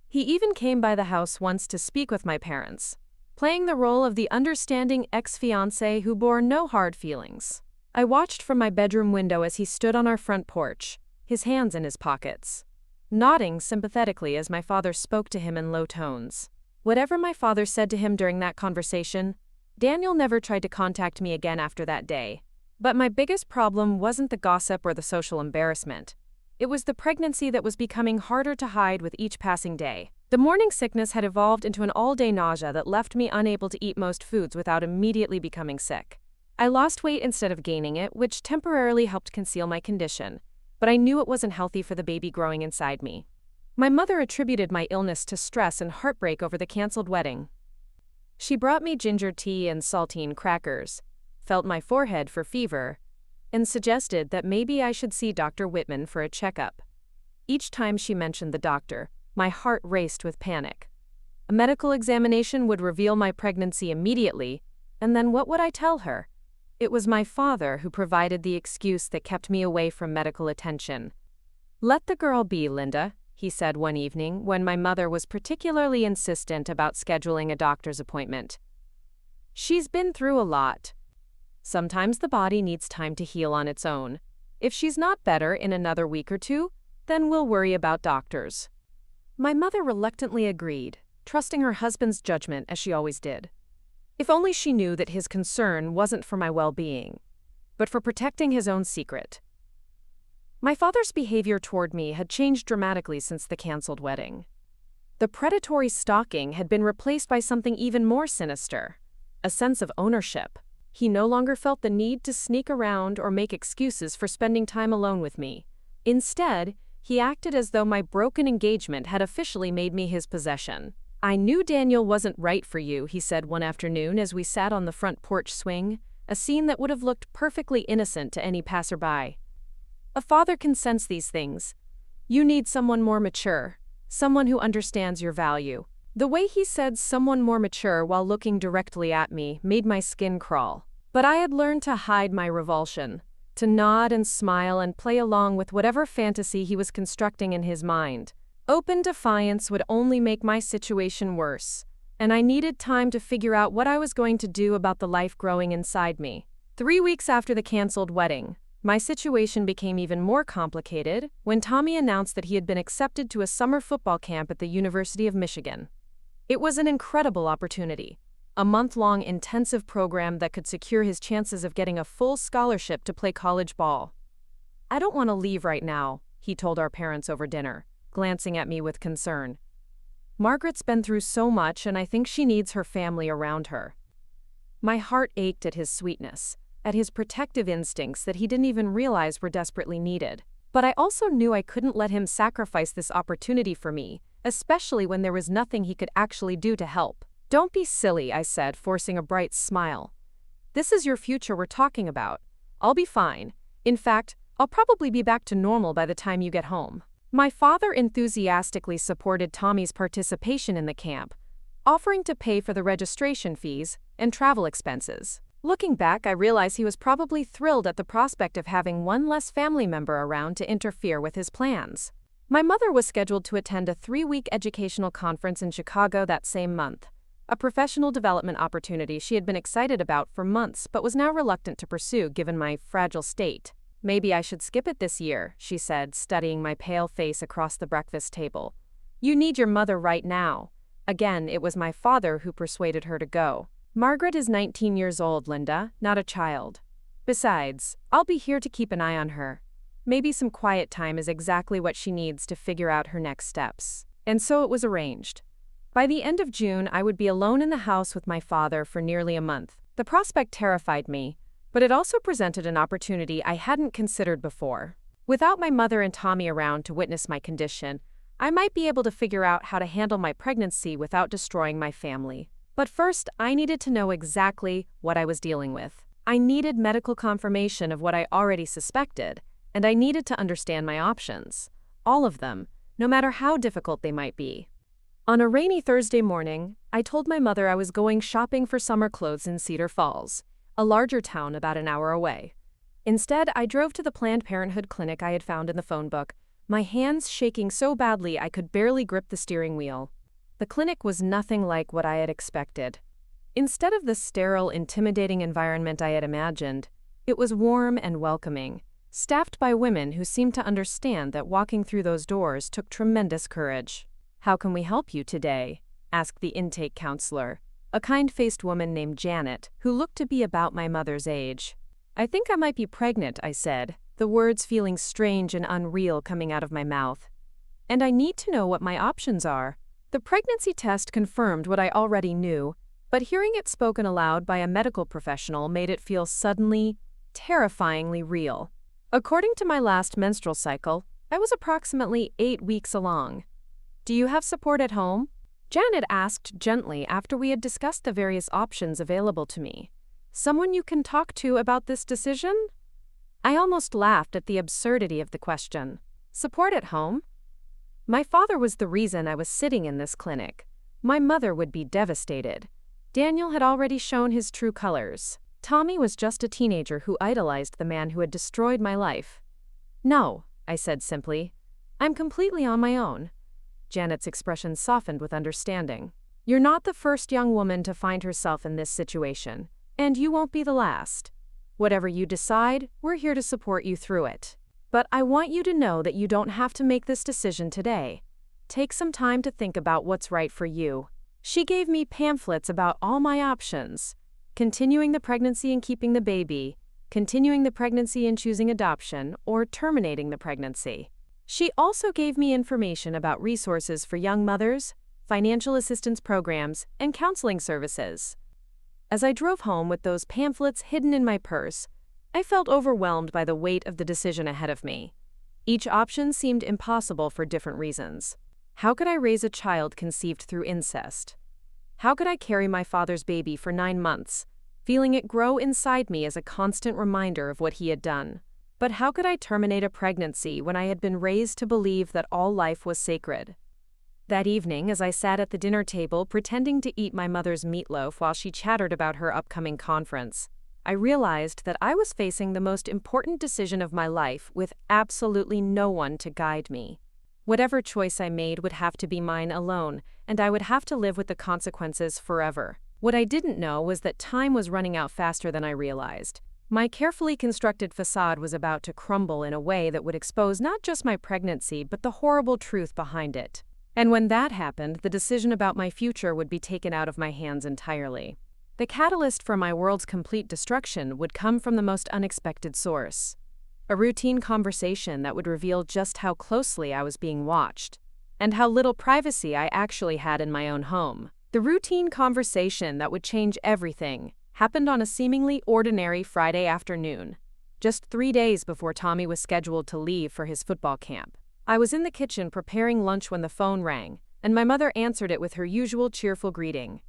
He even came by the house once to speak with my parents, playing the role of the understanding ex-fiancé who bore no hard feelings. I watched from my bedroom window as he stood on our front porch, his hands in his pockets, nodding sympathetically as my father spoke to him in low tones. Whatever my father said to him during that conversation, Daniel never tried to contact me again after that day. But my biggest problem wasn't the gossip or the social embarrassment. It was the pregnancy that was becoming harder to hide with each passing day. The morning sickness had evolved into an all-day nausea that left me unable to eat most foods without immediately becoming sick. I lost weight instead of gaining it, which temporarily helped conceal my condition, but I knew it wasn't healthy for the baby growing inside me. My mother attributed my illness to stress and heartbreak over the canceled wedding. She brought me ginger tea and saltine crackers, felt my forehead for fever, and suggested that maybe I should see Dr. Whitman for a checkup. Each time she mentioned the doctor, My heart raced with panic. A medical examination would reveal my pregnancy immediately, and then what would I tell her? It was my father who provided the excuse that kept me away from medical attention. "Let the girl be, Linda," he said one evening when my mother was particularly insistent about scheduling a doctor's appointment. "She's been through a lot. Sometimes the body needs time to heal on its own. If she's not better in another week or two, then we'll worry about doctors." My mother reluctantly agreed, trusting her husband's judgment as she always did. If only she knew that his concern wasn't for my well-being, but for protecting his own secret. My father's behavior toward me had changed dramatically since the canceled wedding. The predatory stalking had been replaced by something even more sinister, a sense of ownership. He no longer felt the need to sneak around or make excuses for spending time alone with me. Instead, he acted as though my broken engagement had officially made me his possession. "I knew Daniel wasn't right for you," he said one afternoon as we sat on the front porch swing, a scene that would have looked perfectly innocent to any passerby. "A father can sense these things. You need someone more mature, someone who understands your value." The way he said "someone more mature" while looking directly at me made my skin crawl. But I had learned to hide my revulsion, to nod and smile and play along with whatever fantasy he was constructing in his mind. Open defiance would only make my situation worse, and I needed time to figure out what I was going to do about the life growing inside me. 3 weeks after the canceled wedding, my situation became even more complicated when Tommy announced that he had been accepted to a summer football camp at the University of Michigan. It was an incredible opportunity, a month-long intensive program that could secure his chances of getting a full scholarship to play college ball. "I don't want to leave right now," he told our parents over dinner, glancing at me with concern. "Margaret's been through so much, and I think she needs her family around her." My heart ached at his sweetness, at his protective instincts that he didn't even realize were desperately needed. But I also knew I couldn't let him sacrifice this opportunity for me, especially when there was nothing he could actually do to help. "Don't be silly," I said, forcing a bright smile. "This is your future we're talking about. I'll be fine. In fact, I'll probably be back to normal by the time you get home." My father enthusiastically supported Tommy's participation in the camp, offering to pay for the registration fees and travel expenses. Looking back, I realize he was probably thrilled at the prospect of having one less family member around to interfere with his plans. My mother was scheduled to attend a 3-week educational conference in Chicago that same month, a professional development opportunity she had been excited about for months but was now reluctant to pursue given my fragile state. "Maybe I should skip it this year," she said, studying my pale face across the breakfast table. "You need your mother right now." Again, it was my father who persuaded her to go. "Margaret is 19 years old, Linda, not a child. Besides, I'll be here to keep an eye on her. Maybe some quiet time is exactly what she needs to figure out her next steps." And so it was arranged. By the end of June, I would be alone in the house with my father for nearly a month. The prospect terrified me, but it also presented an opportunity I hadn't considered before. Without my mother and Tommy around to witness my condition, I might be able to figure out how to handle my pregnancy without destroying my family. But first, I needed to know exactly what I was dealing with. I needed medical confirmation of what I already suspected, and I needed to understand my options. All of them, no matter how difficult they might be. On a rainy Thursday morning, I told my mother I was going shopping for summer clothes in Cedar Falls, a larger town about an hour away. Instead, I drove to the Planned Parenthood clinic I had found in the phone book, my hands shaking so badly I could barely grip the steering wheel. The clinic was nothing like what I had expected. Instead of the sterile, intimidating environment I had imagined, it was warm and welcoming, staffed by women who seemed to understand that walking through those doors took tremendous courage. "How can we help you today?" asked the intake counselor, a kind-faced woman named Janet, who looked to be about my mother's age. "I think I might be pregnant," I said, the words feeling strange and unreal coming out of my mouth. "And I need to know what my options are." The pregnancy test confirmed what I already knew, but hearing it spoken aloud by a medical professional made it feel suddenly, terrifyingly real. According to my last menstrual cycle, I was approximately 8 weeks along. "Do you have support at home?" Janet asked gently after we had discussed the various options available to me. "Someone you can talk to about this decision?" I almost laughed at the absurdity of the question. Support at home? My father was the reason I was sitting in this clinic. My mother would be devastated. Daniel had already shown his true colors. Tommy was just a teenager who idolized the man who had destroyed my life. "No," I said simply. "I'm completely on my own." Janet's expression softened with understanding. "You're not the first young woman to find herself in this situation, and you won't be the last. Whatever you decide, we're here to support you through it. But I want you to know that you don't have to make this decision today. Take some time to think about what's right for you." She gave me pamphlets about all my options: continuing the pregnancy and keeping the baby, continuing the pregnancy and choosing adoption, or terminating the pregnancy. She also gave me information about resources for young mothers, financial assistance programs, and counseling services. As I drove home with those pamphlets hidden in my purse, I felt overwhelmed by the weight of the decision ahead of me. Each option seemed impossible for different reasons. How could I raise a child conceived through incest? How could I carry my father's baby for 9 months, feeling it grow inside me as a constant reminder of what he had done? But how could I terminate a pregnancy when I had been raised to believe that all life was sacred? That evening, as I sat at the dinner table pretending to eat my mother's meatloaf while she chattered about her upcoming conference, I realized that I was facing the most important decision of my life with absolutely no one to guide me. Whatever choice I made would have to be mine alone, and I would have to live with the consequences forever. What I didn't know was that time was running out faster than I realized. My carefully constructed facade was about to crumble in a way that would expose not just my pregnancy but the horrible truth behind it. And when that happened, the decision about my future would be taken out of my hands entirely. The catalyst for my world's complete destruction would come from the most unexpected source. A routine conversation that would reveal just how closely I was being watched, and how little privacy I actually had in my own home. The routine conversation that would change everything happened on a seemingly ordinary Friday afternoon, just 3 days before Tommy was scheduled to leave for his football camp. I was in the kitchen preparing lunch when the phone rang, and my mother answered it with her usual cheerful greeting.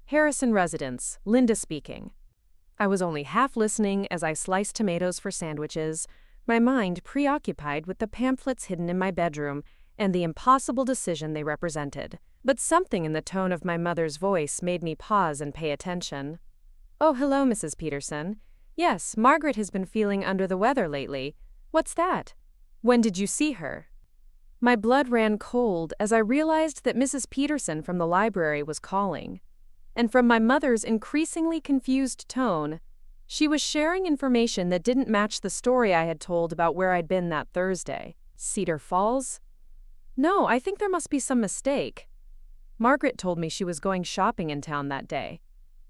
"Harrison Residence, Linda speaking." I was only half listening as I sliced tomatoes for sandwiches, my mind preoccupied with the pamphlets hidden in my bedroom and the impossible decision they represented. But something in the tone of my mother's voice made me pause and pay attention. "Oh, hello, Mrs. Peterson. Yes, Margaret has been feeling under the weather lately. What's that? When did you see her?" My blood ran cold as I realized that Mrs. Peterson from the library was calling. And from my mother's increasingly confused tone, she was sharing information that didn't match the story I had told about where I'd been that Thursday. Cedar Falls? No, I think there must be some mistake. Margaret told me she was going shopping in town that day.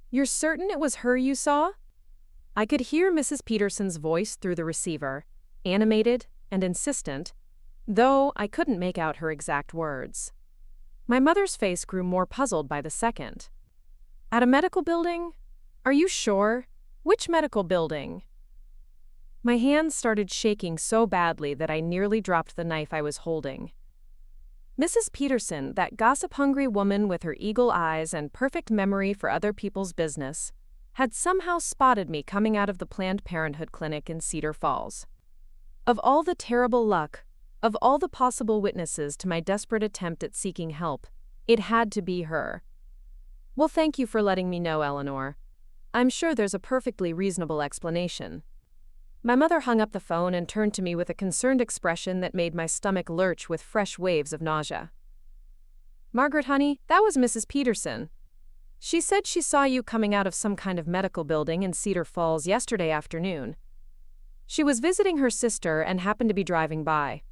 You're certain it was her you saw? I could hear Mrs. Peterson's voice through the receiver, animated and insistent, though I couldn't make out her exact words. My mother's face grew more puzzled by the second. "At a medical building? Are you sure? Which medical building?" My hands started shaking so badly that I nearly dropped the knife I was holding. Mrs. Peterson, that gossip-hungry woman with her eagle eyes and perfect memory for other people's business, had somehow spotted me coming out of the Planned Parenthood clinic in Cedar Falls. Of all the terrible luck, of all the possible witnesses to my desperate attempt at seeking help, it had to be her. "Well, thank you for letting me know, Eleanor. I'm sure there's a perfectly reasonable explanation." My mother hung up the phone and turned to me with a concerned expression that made my stomach lurch with fresh waves of nausea. "Margaret, honey, that was Mrs. Peterson. She said she saw you coming out of some kind of medical building in Cedar Falls yesterday afternoon. She was visiting her sister and happened to be driving by.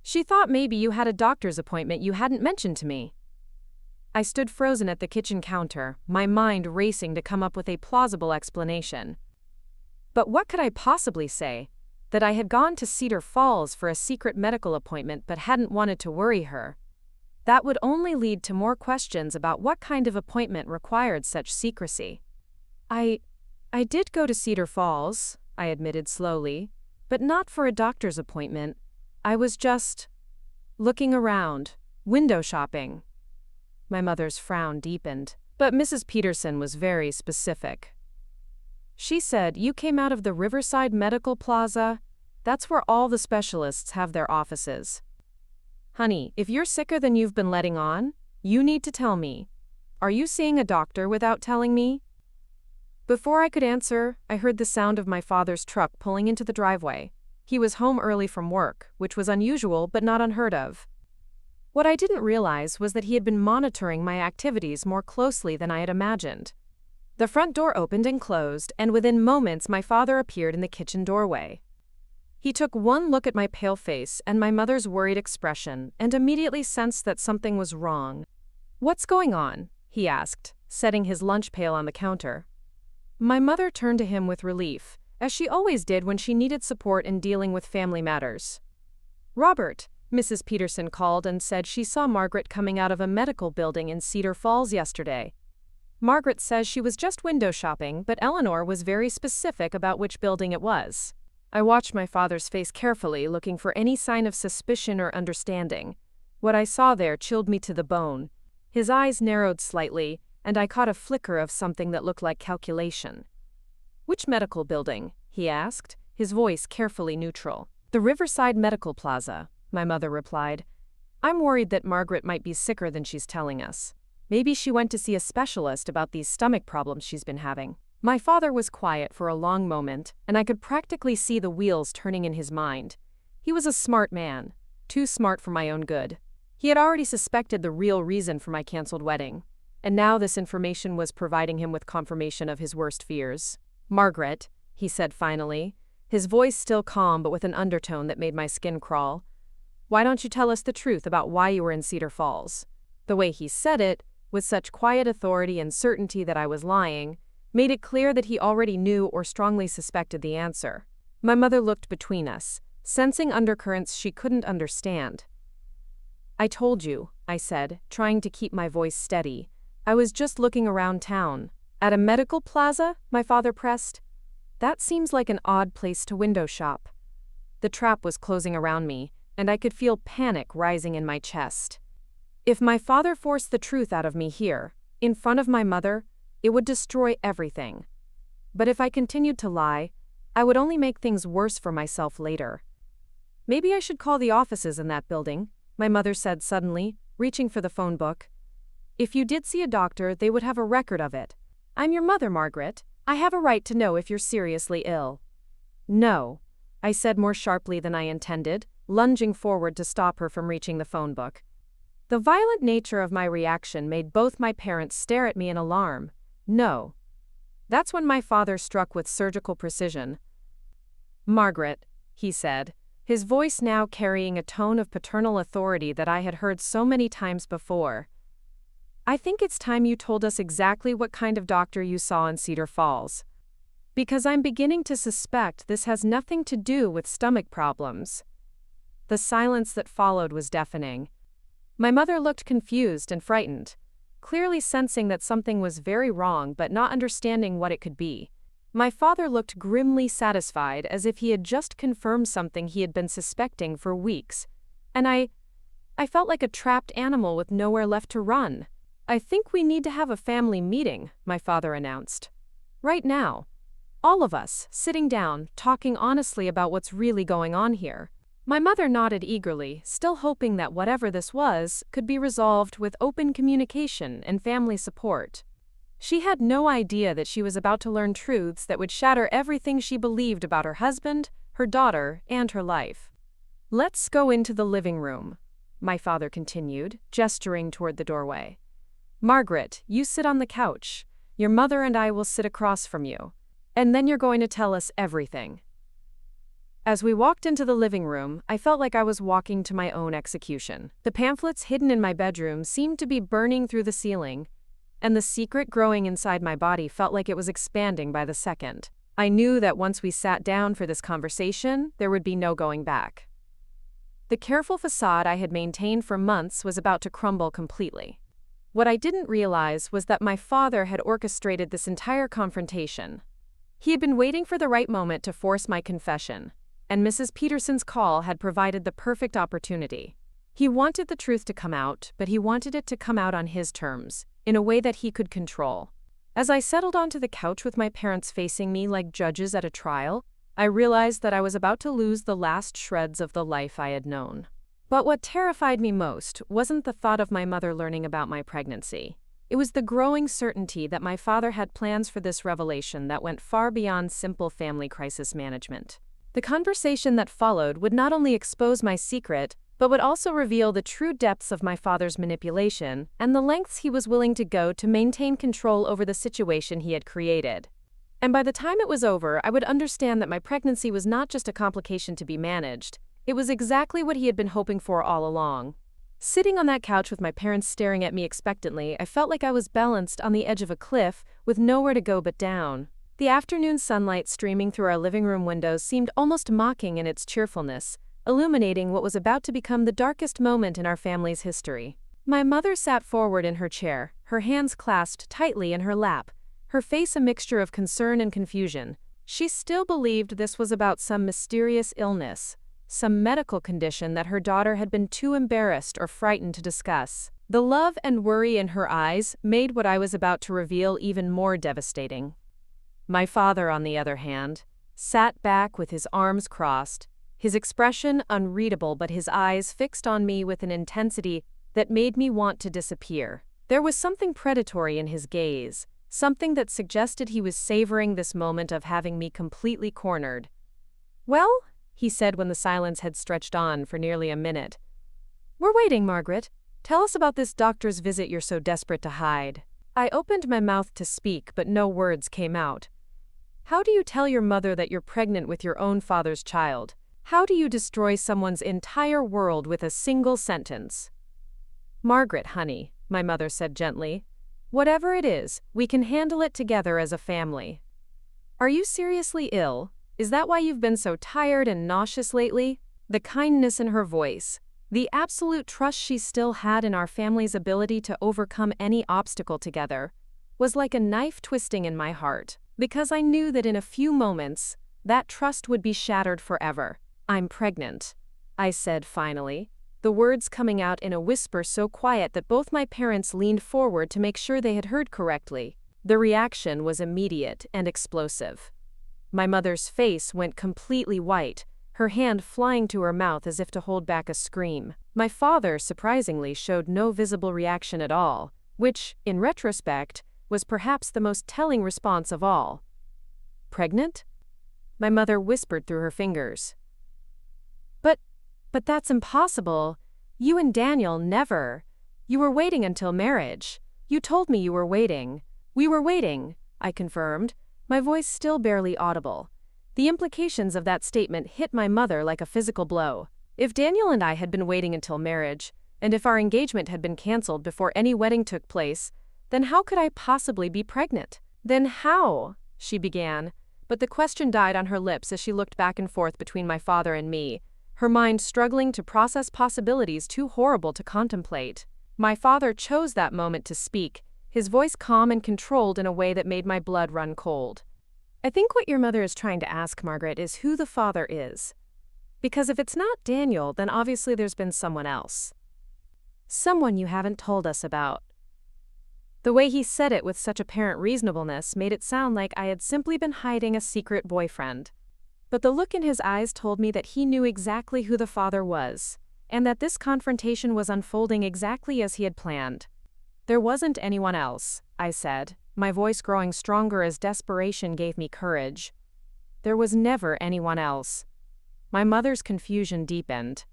She thought maybe you had a doctor's appointment you hadn't mentioned to me." I stood frozen at the kitchen counter, my mind racing to come up with a plausible explanation. But what could I possibly say? That I had gone to Cedar Falls for a secret medical appointment but hadn't wanted to worry her. That would only lead to more questions about what kind of appointment required such secrecy. I did go to Cedar Falls," I admitted slowly, "but not for a doctor's appointment. I was just looking around, window shopping." My mother's frown deepened, but Mrs. Peterson was very specific. She said, "You came out of the Riverside Medical Plaza? That's where all the specialists have their offices." Honey, if you're sicker than you've been letting on, you need to tell me. Are you seeing a doctor without telling me? Before I could answer, I heard the sound of my father's truck pulling into the driveway. He was home early from work, which was unusual but not unheard of. What I didn't realize was that he had been monitoring my activities more closely than I had imagined. The front door opened and closed, and within moments my father appeared in the kitchen doorway. He took one look at my pale face and my mother's worried expression and immediately sensed that something was wrong. "What's going on?" he asked, setting his lunch pail on the counter. My mother turned to him with relief, as she always did when she needed support in dealing with family matters. "Robert," Mrs. Peterson called and said she saw Margaret coming out of a medical building in Cedar Falls yesterday. Margaret says she was just window shopping, but Eleanor was very specific about which building it was. I watched my father's face carefully, looking for any sign of suspicion or understanding. What I saw there chilled me to the bone. His eyes narrowed slightly, and I caught a flicker of something that looked like calculation. "Which medical building?" he asked, his voice carefully neutral. "The Riverside Medical Plaza," my mother replied. "I'm worried that Margaret might be sicker than she's telling us. Maybe she went to see a specialist about these stomach problems she's been having." My father was quiet for a long moment, and I could practically see the wheels turning in his mind. He was a smart man, too smart for my own good. He had already suspected the real reason for my canceled wedding, and now this information was providing him with confirmation of his worst fears. "Margaret," he said finally, his voice still calm but with an undertone that made my skin crawl. "Why don't you tell us the truth about why you were in Cedar Falls?" The way he said it, with such quiet authority and certainty that I was lying, made it clear that he already knew or strongly suspected the answer. My mother looked between us, sensing undercurrents she couldn't understand. "I told you," I said, trying to keep my voice steady. "I was just looking around town." "At a medical plaza?" my father pressed. "That seems like an odd place to window shop." The trap was closing around me, and I could feel panic rising in my chest. If my father forced the truth out of me here, in front of my mother, it would destroy everything. But if I continued to lie, I would only make things worse for myself later. "Maybe I should call the offices in that building," my mother said suddenly, reaching for the phone book. "If you did see a doctor, they would have a record of it. I'm your mother, Margaret. I have a right to know if you're seriously ill." "No," I said more sharply than I intended, lunging forward to stop her from reaching the phone book. The violent nature of my reaction made both my parents stare at me in alarm. "No." That's when my father struck with surgical precision. "Margaret," he said, his voice now carrying a tone of paternal authority that I had heard so many times before. "I think it's time you told us exactly what kind of doctor you saw in Cedar Falls. Because I'm beginning to suspect this has nothing to do with stomach problems." The silence that followed was deafening. My mother looked confused and frightened, clearly sensing that something was very wrong but not understanding what it could be. My father looked grimly satisfied, as if he had just confirmed something he had been suspecting for weeks. And I felt like a trapped animal with nowhere left to run. "I think we need to have a family meeting," my father announced. "Right now. All of us, sitting down, talking honestly about what's really going on here." My mother nodded eagerly, still hoping that whatever this was could be resolved with open communication and family support. She had no idea that she was about to learn truths that would shatter everything she believed about her husband, her daughter, and her life. "Let's go into the living room," my father continued, gesturing toward the doorway. "Margaret, you sit on the couch. Your mother and I will sit across from you. And then you're going to tell us everything." As we walked into the living room, I felt like I was walking to my own execution. The pamphlets hidden in my bedroom seemed to be burning through the ceiling, and the secret growing inside my body felt like it was expanding by the second. I knew that once we sat down for this conversation, there would be no going back. The careful facade I had maintained for months was about to crumble completely. What I didn't realize was that my father had orchestrated this entire confrontation. He had been waiting for the right moment to force my confession, and Mrs. Peterson's call had provided the perfect opportunity. He wanted the truth to come out, but he wanted it to come out on his terms, in a way that he could control. As I settled onto the couch with my parents facing me like judges at a trial, I realized that I was about to lose the last shreds of the life I had known. But what terrified me most wasn't the thought of my mother learning about my pregnancy. It was the growing certainty that my father had plans for this revelation that went far beyond simple family crisis management. The conversation that followed would not only expose my secret, but would also reveal the true depths of my father's manipulation and the lengths he was willing to go to maintain control over the situation he had created. And by the time it was over, I would understand that my pregnancy was not just a complication to be managed. It was exactly what he had been hoping for all along. Sitting on that couch with my parents staring at me expectantly, I felt like I was balanced on the edge of a cliff with nowhere to go but down. The afternoon sunlight streaming through our living room windows seemed almost mocking in its cheerfulness, illuminating what was about to become the darkest moment in our family's history. My mother sat forward in her chair, her hands clasped tightly in her lap, her face a mixture of concern and confusion. She still believed this was about some mysterious illness, some medical condition that her daughter had been too embarrassed or frightened to discuss. The love and worry in her eyes made what I was about to reveal even more devastating. My father, on the other hand, sat back with his arms crossed, his expression unreadable but his eyes fixed on me with an intensity that made me want to disappear. There was something predatory in his gaze, something that suggested he was savoring this moment of having me completely cornered. "Well," he said when the silence had stretched on for nearly a minute. "We're waiting, Margaret. Tell us about this doctor's visit you're so desperate to hide." I opened my mouth to speak, but no words came out. How do you tell your mother that you're pregnant with your own father's child? How do you destroy someone's entire world with a single sentence? "Margaret, honey," my mother said gently, "whatever it is, we can handle it together as a family." "Are you seriously ill? Is that why you've been so tired and nauseous lately?" The kindness in her voice, the absolute trust she still had in our family's ability to overcome any obstacle together, was like a knife twisting in my heart, because I knew that in a few moments, that trust would be shattered forever. "I'm pregnant," I said finally, the words coming out in a whisper so quiet that both my parents leaned forward to make sure they had heard correctly. The reaction was immediate and explosive. My mother's face went completely white, her hand flying to her mouth as if to hold back a scream. My father, surprisingly, showed no visible reaction at all, which, in retrospect, was perhaps the most telling response of all. "Pregnant?" My mother whispered through her fingers. But that's impossible. You and Daniel never. You were waiting until marriage. You told me you were waiting." "We were waiting," I confirmed, my voice still barely audible. The implications of that statement hit my mother like a physical blow. If Daniel and I had been waiting until marriage, and if our engagement had been canceled before any wedding took place, then how could I possibly be pregnant? "Then how?" she began, but the question died on her lips as she looked back and forth between my father and me, her mind struggling to process possibilities too horrible to contemplate. My father chose that moment to speak, his voice calm and controlled in a way that made my blood run cold. "I think what your mother is trying to ask, Margaret, is who the father is. Because if it's not Daniel, then obviously there's been someone else. Someone you haven't told us about." The way he said it with such apparent reasonableness made it sound like I had simply been hiding a secret boyfriend. But the look in his eyes told me that he knew exactly who the father was, and that this confrontation was unfolding exactly as he had planned. "There wasn't anyone else," I said, my voice growing stronger as desperation gave me courage. "There was never anyone else." My mother's confusion deepened.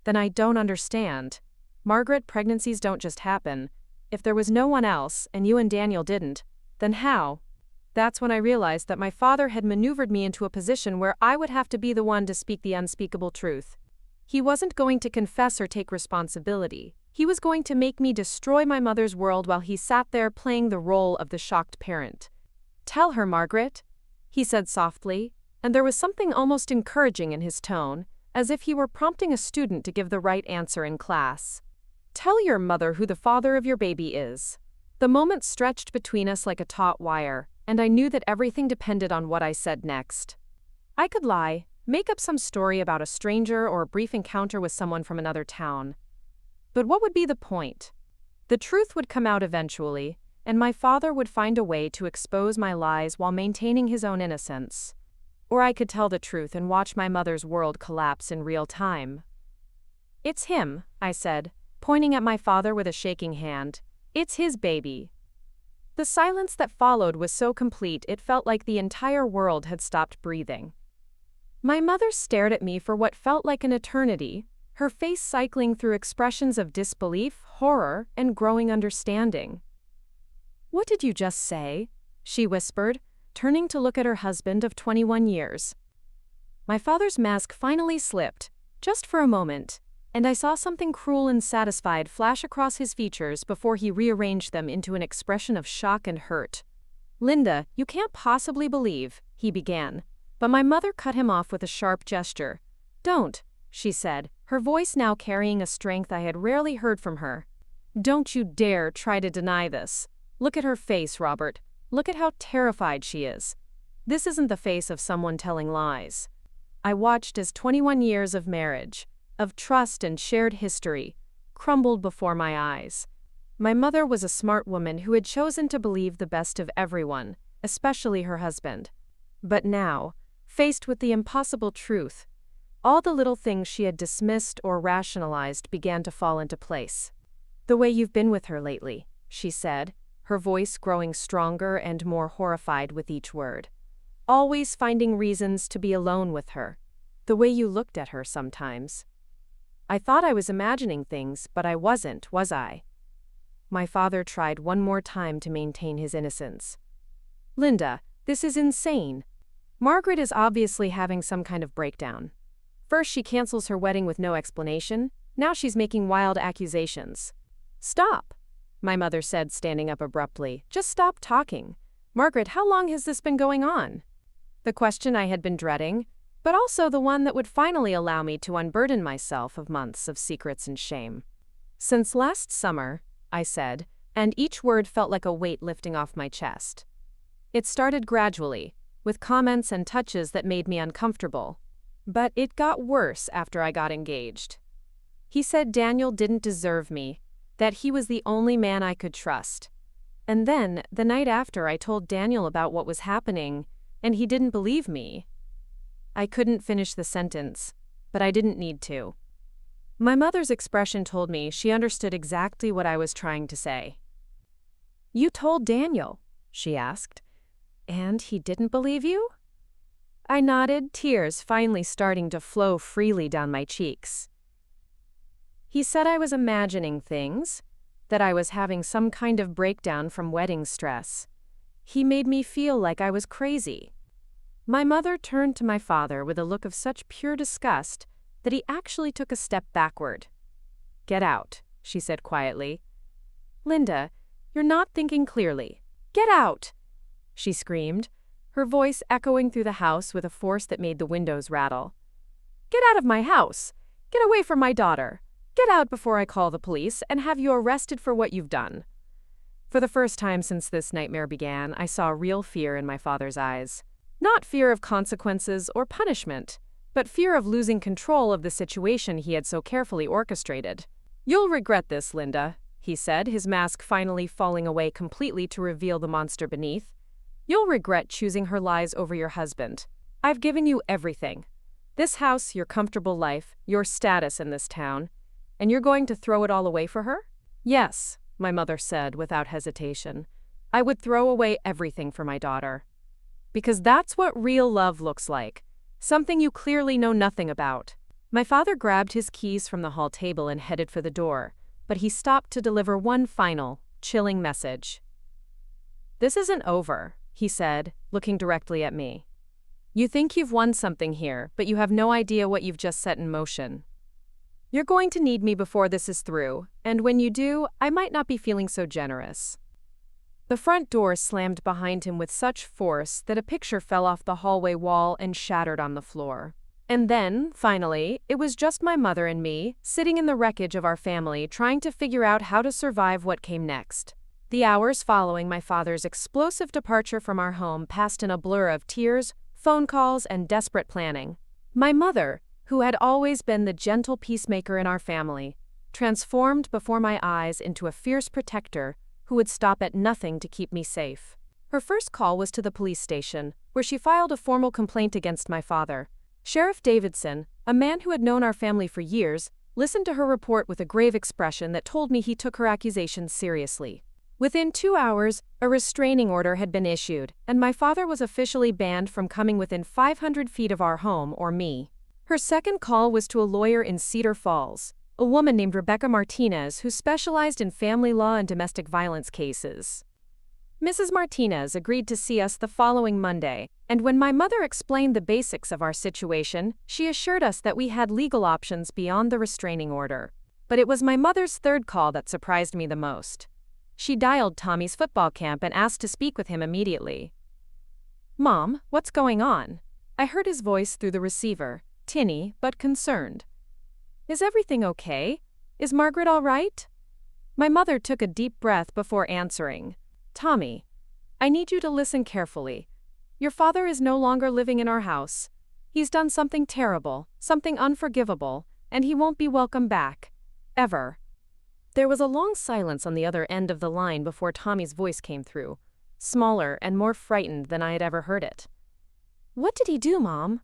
"Then I don't understand. Margaret, pregnancies don't just happen. If there was no one else, and you and Daniel didn't, then how?" That's when I realized that my father had maneuvered me into a position where I would have to be the one to speak the unspeakable truth. He wasn't going to confess or take responsibility. He was going to make me destroy my mother's world while he sat there playing the role of the shocked parent. "Tell her, Margaret," he said softly, and there was something almost encouraging in his tone, as if he were prompting a student to give the right answer in class. "Tell your mother who the father of your baby is." The moment stretched between us like a taut wire, and I knew that everything depended on what I said next. I could lie, make up some story about a stranger or a brief encounter with someone from another town. But what would be the point? The truth would come out eventually, and my father would find a way to expose my lies while maintaining his own innocence. Or I could tell the truth and watch my mother's world collapse in real time. It's him, I said, pointing at my father with a shaking hand. It's his baby. The silence that followed was so complete it felt like the entire world had stopped breathing. My mother stared at me for what felt like an eternity, her face cycling through expressions of disbelief, horror, and growing understanding. "What did you just say?" she whispered, turning to look at her husband of 21 years. My father's mask finally slipped, just for a moment, and I saw something cruel and satisfied flash across his features before he rearranged them into an expression of shock and hurt. "Linda, you can't possibly believe," he began, but my mother cut him off with a sharp gesture. "Don't," she said, her voice now carrying a strength I had rarely heard from her. "Don't you dare try to deny this. Look at her face, Robert. Look at how terrified she is. This isn't the face of someone telling lies." I watched as 21 years of marriage, of trust and shared history, crumbled before my eyes. My mother was a smart woman who had chosen to believe the best of everyone, especially her husband. But now, faced with the impossible truth, all the little things she had dismissed or rationalized began to fall into place. "The way you've been with her lately," she said, her voice growing stronger and more horrified with each word. "Always finding reasons to be alone with her. The way you looked at her sometimes." I thought I was imagining things, but I wasn't, was I? My father tried one more time to maintain his innocence. "Linda, this is insane. Margaret is obviously having some kind of breakdown. First she cancels her wedding with no explanation, now she's making wild accusations." "Stop," my mother said, standing up abruptly. "Just stop talking. Margaret, how long has this been going on?" The question I had been dreading, but also the one that would finally allow me to unburden myself of months of secrets and shame. "Since last summer," I said, and each word felt like a weight lifting off my chest. "It started gradually, with comments and touches that made me uncomfortable. But it got worse after I got engaged. He said Daniel didn't deserve me, that he was the only man I could trust. And then, the night after, I told Daniel about what was happening, and he didn't believe me." I couldn't finish the sentence, but I didn't need to. My mother's expression told me she understood exactly what I was trying to say. "You told Daniel?" she asked. "And he didn't believe you?" I nodded, tears finally starting to flow freely down my cheeks. "He said I was imagining things, that I was having some kind of breakdown from wedding stress. He made me feel like I was crazy." My mother turned to my father with a look of such pure disgust that he actually took a step backward. "Get out," she said quietly. "Linda, you're not thinking clearly. Get out!" she screamed, her voice echoing through the house with a force that made the windows rattle. "Get out of my house! Get away from my daughter! Get out before I call the police and have you arrested for what you've done." For the first time since this nightmare began, I saw real fear in my father's eyes. Not fear of consequences or punishment, but fear of losing control of the situation he had so carefully orchestrated. "You'll regret this, Linda," he said, his mask finally falling away completely to reveal the monster beneath. "You'll regret choosing her lies over your husband. I've given you everything. This house, your comfortable life, your status in this town. And you're going to throw it all away for her?" "Yes," my mother said without hesitation. "I would throw away everything for my daughter. Because that's what real love looks like. Something you clearly know nothing about." My father grabbed his keys from the hall table and headed for the door, but he stopped to deliver one final, chilling message. "This isn't over," he said, looking directly at me. "You think you've won something here, but you have no idea what you've just set in motion. You're going to need me before this is through, and when you do, I might not be feeling so generous." The front door slammed behind him with such force that a picture fell off the hallway wall and shattered on the floor. And then, finally, it was just my mother and me, sitting in the wreckage of our family, trying to figure out how to survive what came next. The hours following my father's explosive departure from our home passed in a blur of tears, phone calls, and desperate planning. My mother, who had always been the gentle peacemaker in our family, transformed before my eyes into a fierce protector who would stop at nothing to keep me safe. Her first call was to the police station, where she filed a formal complaint against my father. Sheriff Davidson, a man who had known our family for years, listened to her report with a grave expression that told me he took her accusations seriously. Within 2 hours, a restraining order had been issued, and my father was officially banned from coming within 500 feet of our home or me. Her second call was to a lawyer in Cedar Falls, a woman named Rebecca Martinez who specialized in family law and domestic violence cases. Mrs. Martinez agreed to see us the following Monday, and when my mother explained the basics of our situation, she assured us that we had legal options beyond the restraining order. But it was my mother's third call that surprised me the most. She dialed Tommy's football camp and asked to speak with him immediately. "Mom, what's going on?" I heard his voice through the receiver, tinny but concerned. "Is everything okay? Is Margaret all right?" My mother took a deep breath before answering. "Tommy, I need you to listen carefully. Your father is no longer living in our house. He's done something terrible, something unforgivable, and he won't be welcome back. Ever." There was a long silence on the other end of the line before Tommy's voice came through, smaller and more frightened than I had ever heard it. "What did he do, Mom?"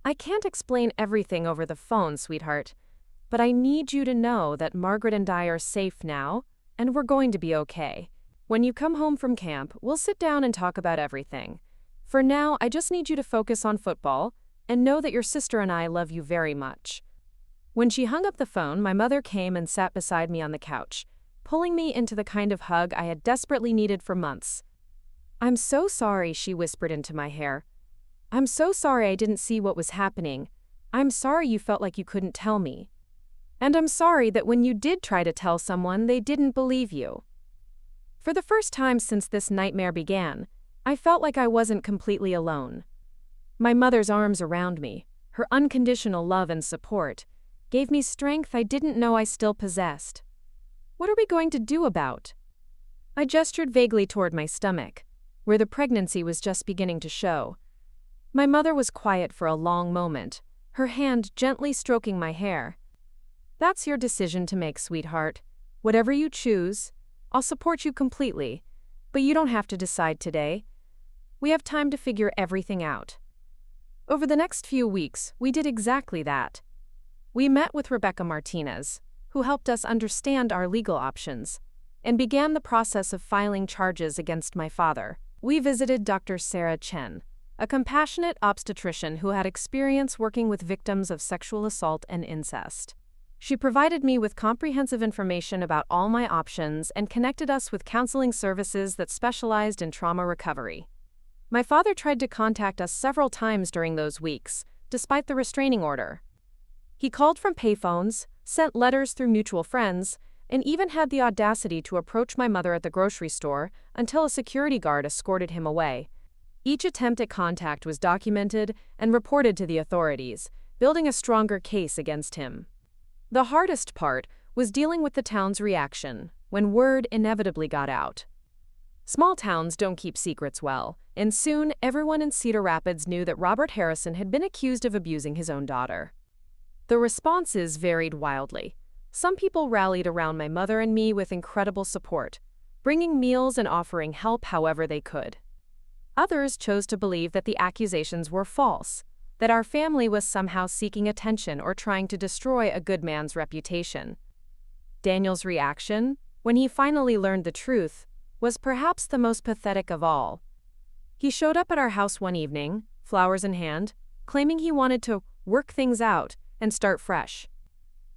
"I can't explain everything over the phone, sweetheart, but I need you to know that Margaret and I are safe now, and we're going to be okay. When you come home from camp, we'll sit down and talk about everything. For now, I just need you to focus on football, and know that your sister and I love you very much." When she hung up the phone, my mother came and sat beside me on the couch, pulling me into the kind of hug I had desperately needed for months. "I'm so sorry," she whispered into my hair. "I'm so sorry I didn't see what was happening. I'm sorry you felt like you couldn't tell me. And I'm sorry that when you did try to tell someone, they didn't believe you." For the first time since this nightmare began, I felt like I wasn't completely alone. My mother's arms around me, her unconditional love and support, gave me strength I didn't know I still possessed. "What are we going to do about?" I gestured vaguely toward my stomach, where the pregnancy was just beginning to show. My mother was quiet for a long moment, her hand gently stroking my hair. "That's your decision to make, sweetheart. Whatever you choose, I'll support you completely, but you don't have to decide today. We have time to figure everything out." Over the next few weeks, we did exactly that. We met with Rebecca Martinez, who helped us understand our legal options, and began the process of filing charges against my father. We visited Dr. Sarah Chen, a compassionate obstetrician who had experience working with victims of sexual assault and incest. She provided me with comprehensive information about all my options and connected us with counseling services that specialized in trauma recovery. My father tried to contact us several times during those weeks, despite the restraining order. He called from payphones, sent letters through mutual friends, and even had the audacity to approach my mother at the grocery store until a security guard escorted him away. Each attempt at contact was documented and reported to the authorities, building a stronger case against him. The hardest part was dealing with the town's reaction when word inevitably got out. Small towns don't keep secrets well, and soon everyone in Cedar Rapids knew that Robert Harrison had been accused of abusing his own daughter. The responses varied wildly. Some people rallied around my mother and me with incredible support, bringing meals and offering help however they could. Others chose to believe that the accusations were false, that our family was somehow seeking attention or trying to destroy a good man's reputation. Daniel's reaction, when he finally learned the truth, was perhaps the most pathetic of all. He showed up at our house one evening, flowers in hand, claiming he wanted to work things out and start fresh.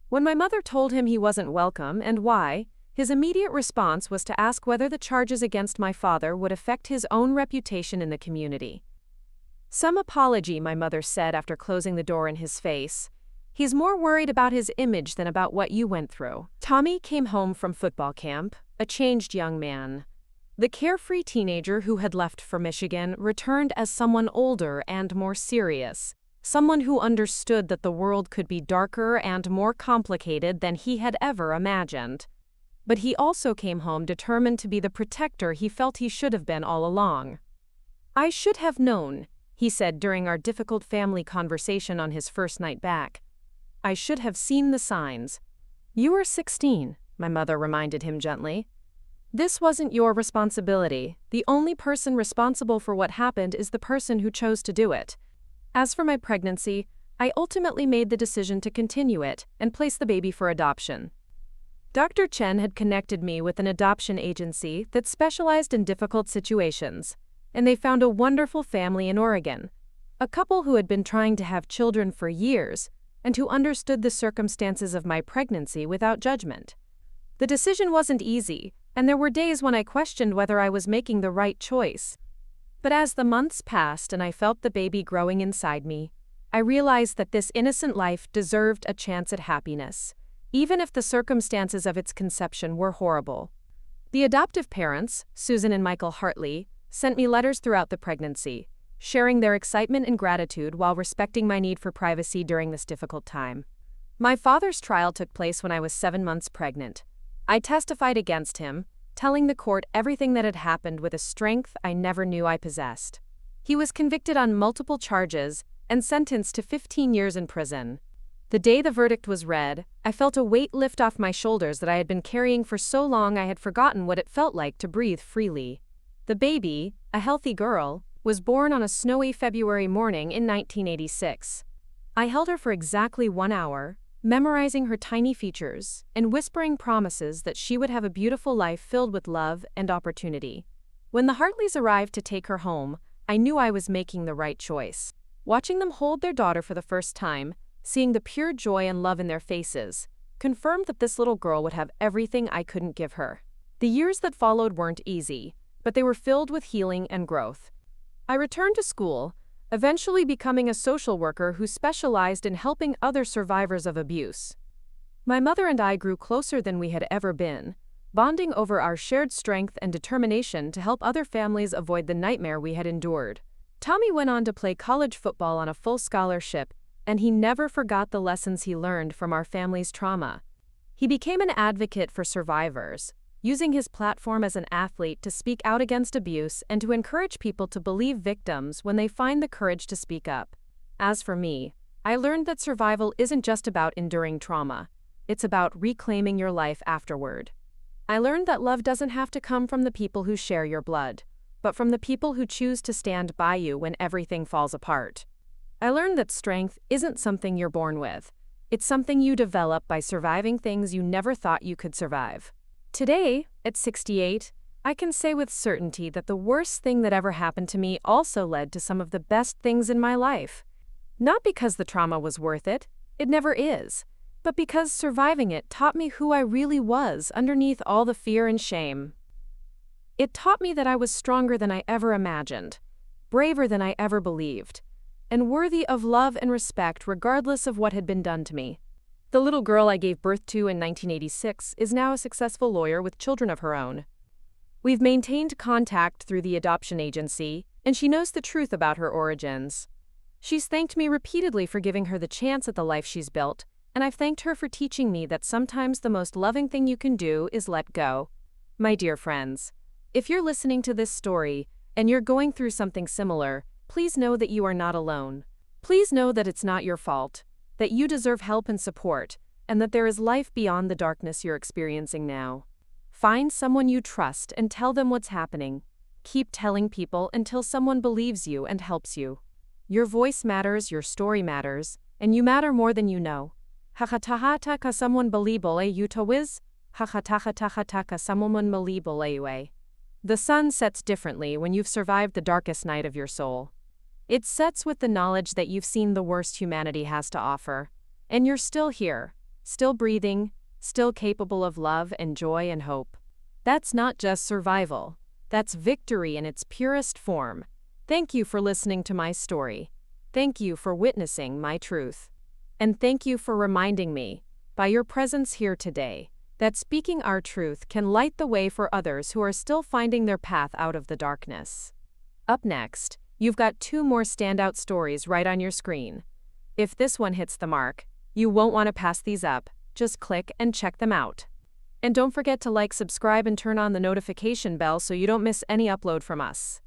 When my mother told him he wasn't welcome and why, his immediate response was to ask whether the charges against my father would affect his own reputation in the community. "Some apology," my mother said after closing the door in his face. "He's more worried about his image than about what you went through." Tommy came home from football camp, a changed young man. The carefree teenager who had left for Michigan returned as someone older and more serious, someone who understood that the world could be darker and more complicated than he had ever imagined. But he also came home determined to be the protector he felt he should have been all along. "I should have known," he said during our difficult family conversation on his first night back. "I should have seen the signs." "You were 16, my mother reminded him gently. "This wasn't your responsibility. The only person responsible for what happened is the person who chose to do it. As for my pregnancy, I ultimately made the decision to continue it and place the baby for adoption. Dr. Chen had connected me with an adoption agency that specialized in difficult situations, and they found a wonderful family in Oregon, a couple who had been trying to have children for years and who understood the circumstances of my pregnancy without judgment. The decision wasn't easy, and there were days when I questioned whether I was making the right choice. But as the months passed and I felt the baby growing inside me, I realized that this innocent life deserved a chance at happiness, even if the circumstances of its conception were horrible. The adoptive parents, Susan and Michael Hartley, sent me letters throughout the pregnancy, sharing their excitement and gratitude while respecting my need for privacy during this difficult time. My father's trial took place when I was 7 months pregnant. I testified against him, telling the court everything that had happened with a strength I never knew I possessed. He was convicted on multiple charges and sentenced to 15 years in prison. The day the verdict was read, I felt a weight lift off my shoulders that I had been carrying for so long I had forgotten what it felt like to breathe freely. The baby, a healthy girl, was born on a snowy February morning in 1986. I held her for exactly 1 hour, memorizing her tiny features and whispering promises that she would have a beautiful life filled with love and opportunity. When the Hartleys arrived to take her home, I knew I was making the right choice. Watching them hold their daughter for the first time, seeing the pure joy and love in their faces, confirmed that this little girl would have everything I couldn't give her. The years that followed weren't easy, but they were filled with healing and growth. I returned to school, eventually becoming a social worker who specialized in helping other survivors of abuse. My mother and I grew closer than we had ever been, bonding over our shared strength and determination to help other families avoid the nightmare we had endured. Tommy went on to play college football on a full scholarship, and he never forgot the lessons he learned from our family's trauma. He became an advocate for survivors, using his platform as an athlete to speak out against abuse and to encourage people to believe victims when they find the courage to speak up. As for me, I learned that survival isn't just about enduring trauma, it's about reclaiming your life afterward. I learned that love doesn't have to come from the people who share your blood, but from the people who choose to stand by you when everything falls apart. I learned that strength isn't something you're born with, it's something you develop by surviving things you never thought you could survive. Today, at 68, I can say with certainty that the worst thing that ever happened to me also led to some of the best things in my life. Not because the trauma was worth it never is, but because surviving it taught me who I really was underneath all the fear and shame. It taught me that I was stronger than I ever imagined, braver than I ever believed, and worthy of love and respect regardless of what had been done to me. The little girl I gave birth to in 1986 is now a successful lawyer with children of her own. We've maintained contact through the adoption agency, and she knows the truth about her origins. She's thanked me repeatedly for giving her the chance at the life she's built, and I've thanked her for teaching me that sometimes the most loving thing you can do is let go. My dear friends, if you're listening to this story and you're going through something similar, please know that you are not alone. Please know that it's not your fault, that you deserve help and support, and that there is life beyond the darkness you're experiencing now. Find someone you trust and tell them what's happening. Keep telling people until someone believes you and helps you. Your voice matters, your story matters, and you matter more than you know. Hakatahata ka someone believable you tawiz, hakatahata ka someone believable way. The sun sets differently when you've survived the darkest night of your soul. It sets with the knowledge that you've seen the worst humanity has to offer, and you're still here, still breathing, still capable of love and joy and hope. That's not just survival, that's victory in its purest form. Thank you for listening to my story. Thank you for witnessing my truth. And thank you for reminding me, by your presence here today, that speaking our truth can light the way for others who are still finding their path out of the darkness. Up next, you've got 2 more standout stories right on your screen. If this one hits the mark, you won't want to pass these up, just click and check them out. And don't forget to like, subscribe, and turn on the notification bell so you don't miss any upload from us.